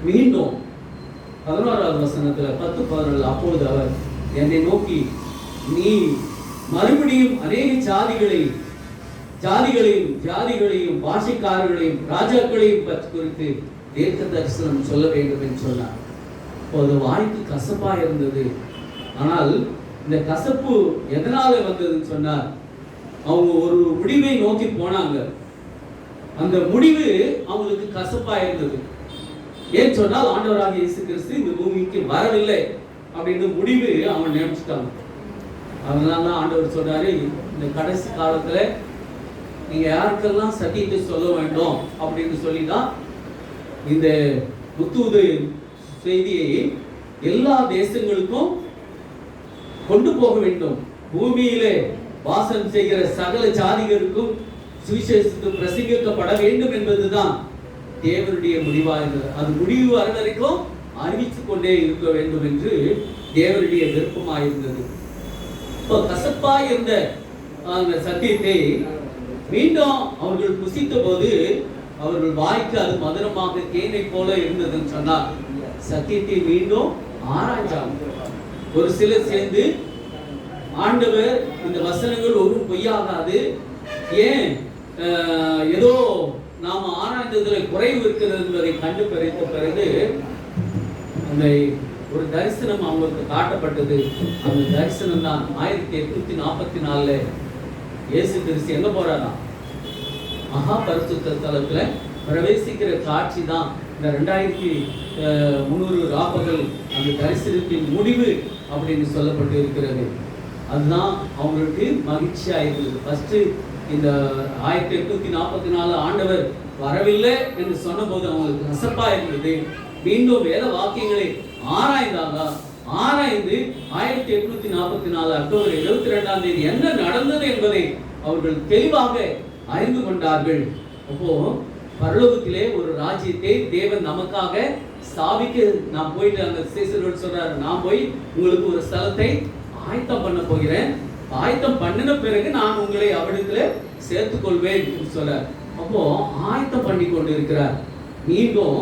மீண்டும் 11வது வசனத்துல 10-14 அப்பொழுது அவர் என்னை நோக்கி, நீ மறுபடியும் அநேக ஜாதிகளையும் பாஷைக்காரர்களையும் ராஜாக்களையும் பற்றி குறித்து தீர்க்க தரிசனம் சொல்ல வேண்டும் என்று சொன்னார். அப்போது வாய்க்கு கசப்பா இருந்தது. ஆனால் இந்த கசப்பு எதனால வந்ததுன்னு சொன்னார், அவங்க ஒரு முடிவை நோக்கி போனாங்க. அந்த முடிவு அவங்களுக்கு கசப்பா இருந்தது. ஏன் சொன்னால் ஆண்டவராக இயேசு கிறிஸ்து இந்த பூமிக்கு வரவில்லை அப்படின்னு முடிவு அவங்க நினைச்சிட்டாங்க. அதனால ஆண்டவர் சொல்றாரு, இந்த கடைசி காலத்துல நீங்க யாருக்கெல்லாம் சத்தியத்தை சொல்ல வேண்டும் அப்படின்னு சொல்லிதான் இந்த புத்தூது செய்தியை எல்லா தேசங்களுக்கும் கொண்டு போக வேண்டும். பூமியிலே வாசம் செய்கிற சகல ஜாதிகளுக்கும் சுவிசேஷத்துக்கு பிரசங்கிக்கப்பட வேண்டும் என்பதுதான் தேவனுடைய முடிவா இருந்தது. அது முடிவு வர வரைக்கும் அறிவித்துக் கொண்டே இருக்க வேண்டும் என்று தேவனுடைய விருப்பமாயிருந்தது. இப்போ கசப்பா இருந்த அந்த சத்தியத்தை மீண்டும் அவர்கள் புசித்த போது அவர்கள் வாய்க்கு அது மதுரமாக தேனை போல இருந்ததுன்னு சொன்னார். சத்தியத்தை மீண்டும் ஆராய்ச்சாங்க. ஒரு சிலர் சேர்ந்து, ஆண்டவர் இந்த வசனங்கள் ஒரு பொய்யாகாது, ஏன் ஏதோ நாம ஆராய்ந்ததுல குறைவு இருக்கிறது என்பதை கண்டுபிடித்த பிறகு அந்த ஒரு தரிசனம் அவங்களுக்கு காட்டப்பட்டது. அந்த தரிசனம் தான் 1844 இயேசு கிறிஸ்து எங்க போறாராம், மகா பரிசுத்த ஸ்தலத்துல பிரவேசிக்கிற காட்சி தான் இந்த 2300 ராப்பகல் அந்த தரிசனத்தின் முடிவு அப்படின்னு சொல்லப்பட்டு இருக்கிறது. அதுதான் அவங்களுக்கு மகிழ்ச்சியா இருந்தது. ஃபர்ஸ்ட் இந்த 1844 ஆண்டவர் வரவில்லை என்று சொன்ன போது அவங்களுக்கு கசப்பா இருந்தது. மீண்டும் வேத வாக்கியங்களை ஆராய்ந்தாங்க. ஆராய்ந்து 1844 அக்டோபர் 22ஆம் தேதி என்ன நடந்தது என்பதை அவர்கள் தெளிவாக அறிந்து கொண்டார்கள். அப்போ பரலோகத்திலே ஒரு ராஜ்யத்தை தேவன் நமக்காக ஸ்தாபிக்க நான் போயிட்டு அந்த சீசரோடு சொல்றாரு, நான் போய் உங்களுக்கு ஒரு ஸ்தலத்தை ஆயத்தம் பண்ண போகிறேன், ஆயத்தம் பண்ணின பிறகு நான் உங்களை அவரிடத்துல சேர்த்துக் கொள்வேன் சொல்ற. அப்போ ஆயத்தம் பண்ணி கொண்டு இருக்கிறார். மீண்டும்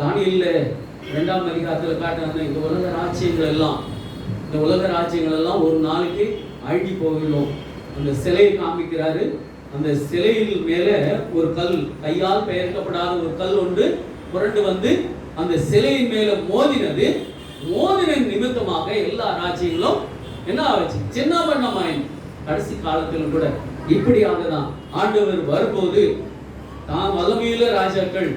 தானியேல்ல 2ஆம் அதிகாரத்துல காட்டுறாங்க, இந்த உலக ராஜ்யங்கள் எல்லாம் ஒரு நாளைக்கு அழிஞ்சு போகிறோம். அந்த சிலையை காமிக்கிறாரு. அந்த சிலையில் மேல ஒரு கல், கையால் பெயர்க்கப்படாத ஒரு கல் ஒன்று புரண்டு வந்து அந்த சிலையின் மேல மோதினது. மோதின நிமித்தமாக எல்லா ராஜ்யங்களும் என்ன ஆச்சு? சின்ன பண்ணமாய். கடைசி காலத்திலும் கூட இப்படியாக தான் ஆண்டவர் வரும்போது தான் வல்லமையுள்ள ராஜாக்கள்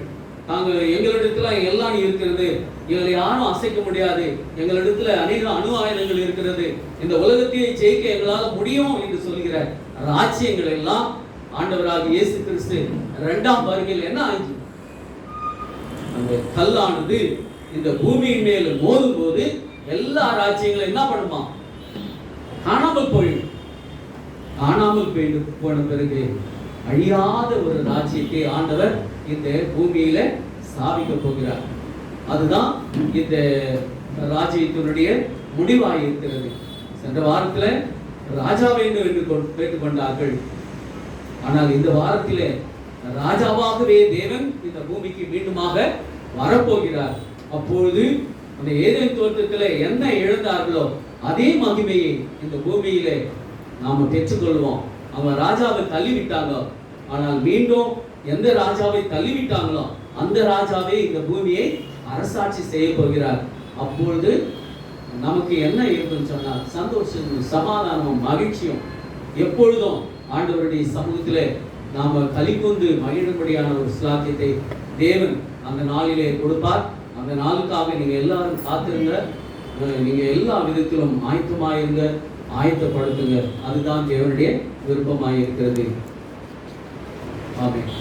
தாங்க எங்களிடத்துல எல்லாம் இருக்கிறது, எங்களை யாரும் அசைக்க முடியாது, எங்களிடத்துல அநேக அணு ஆயுதங்கள் இருக்கிறது, இந்த உலகத்தையே ஜெயிக்க எங்களால் முடியும் என்று சொல்கிற ராஜ்யங்கள் எல்லாம் ஆண்டவராக இயேசு கிறிஸ்து இரண்டாம் வருகையில் என்ன ஆச்சு? அந்த கல்லானது இந்த பூமியின் மேல் மோதும் போது எல்லா ராஜ்யங்களும் என்ன பண்ணுமா? காணாமல் போயிடும். காணாமல் போன பிறகு அழியாத ஒரு ராஜ்யத்தை ஆண்டவர் இந்த பூமியில ஸ்தாபிக்க போகிறார். அதுதான் இந்த ராஜ்யத்தினுடைய முடிவாக இருக்கிறது. சென்ற வாரத்துல ராஜா வேண்டும் என்று கேட்டுக்கொண்டார்கள். ஆனால் இந்த வாரத்திலே ராஜாவாகவே தேவன் இந்த பூமிக்கு மீண்டுமாக வரப்போகிறார். அப்பொழுது அந்த ஏதேன் தோட்டத்தில் என்ன இழந்தார்களோ அதே மகிமையை இந்த பூமியிலே நாம பெற்றுக்கொள்வோம். அவங்க ராஜாவை தள்ளிவிட்டாங்க, ஆனால் மீண்டும் எந்த ராஜாவை தள்ளிவிட்டாங்களோ அந்த ராஜாவே இந்த பூமியை அரசாட்சி செய்ய போகிறார். அப்பொழுது நமக்கு என்ன இருக்குன்னு சொன்னால் சந்தோஷமும் சமாதானமும் மகிழ்ச்சியும் எப்பொழுதும் ஆண்டவருடைய சமூகத்திலே நாம கலிகொண்டு மகிழும்படியான ஒரு ஸ்லாக்கியத்தை தேவன் அந்த நாளிலே கொடுப்பார். அந்த நாளுக்காக நீங்க எல்லாரும் காத்திருங்க. நீங்க எல்லா விதத்திலும் ஆயத்தமாயிருங்க, ஆயத்தப்படுத்துங்க. அதுதான் தேவனுடைய விருப்பமாயிருக்கிறது. ஆமென்.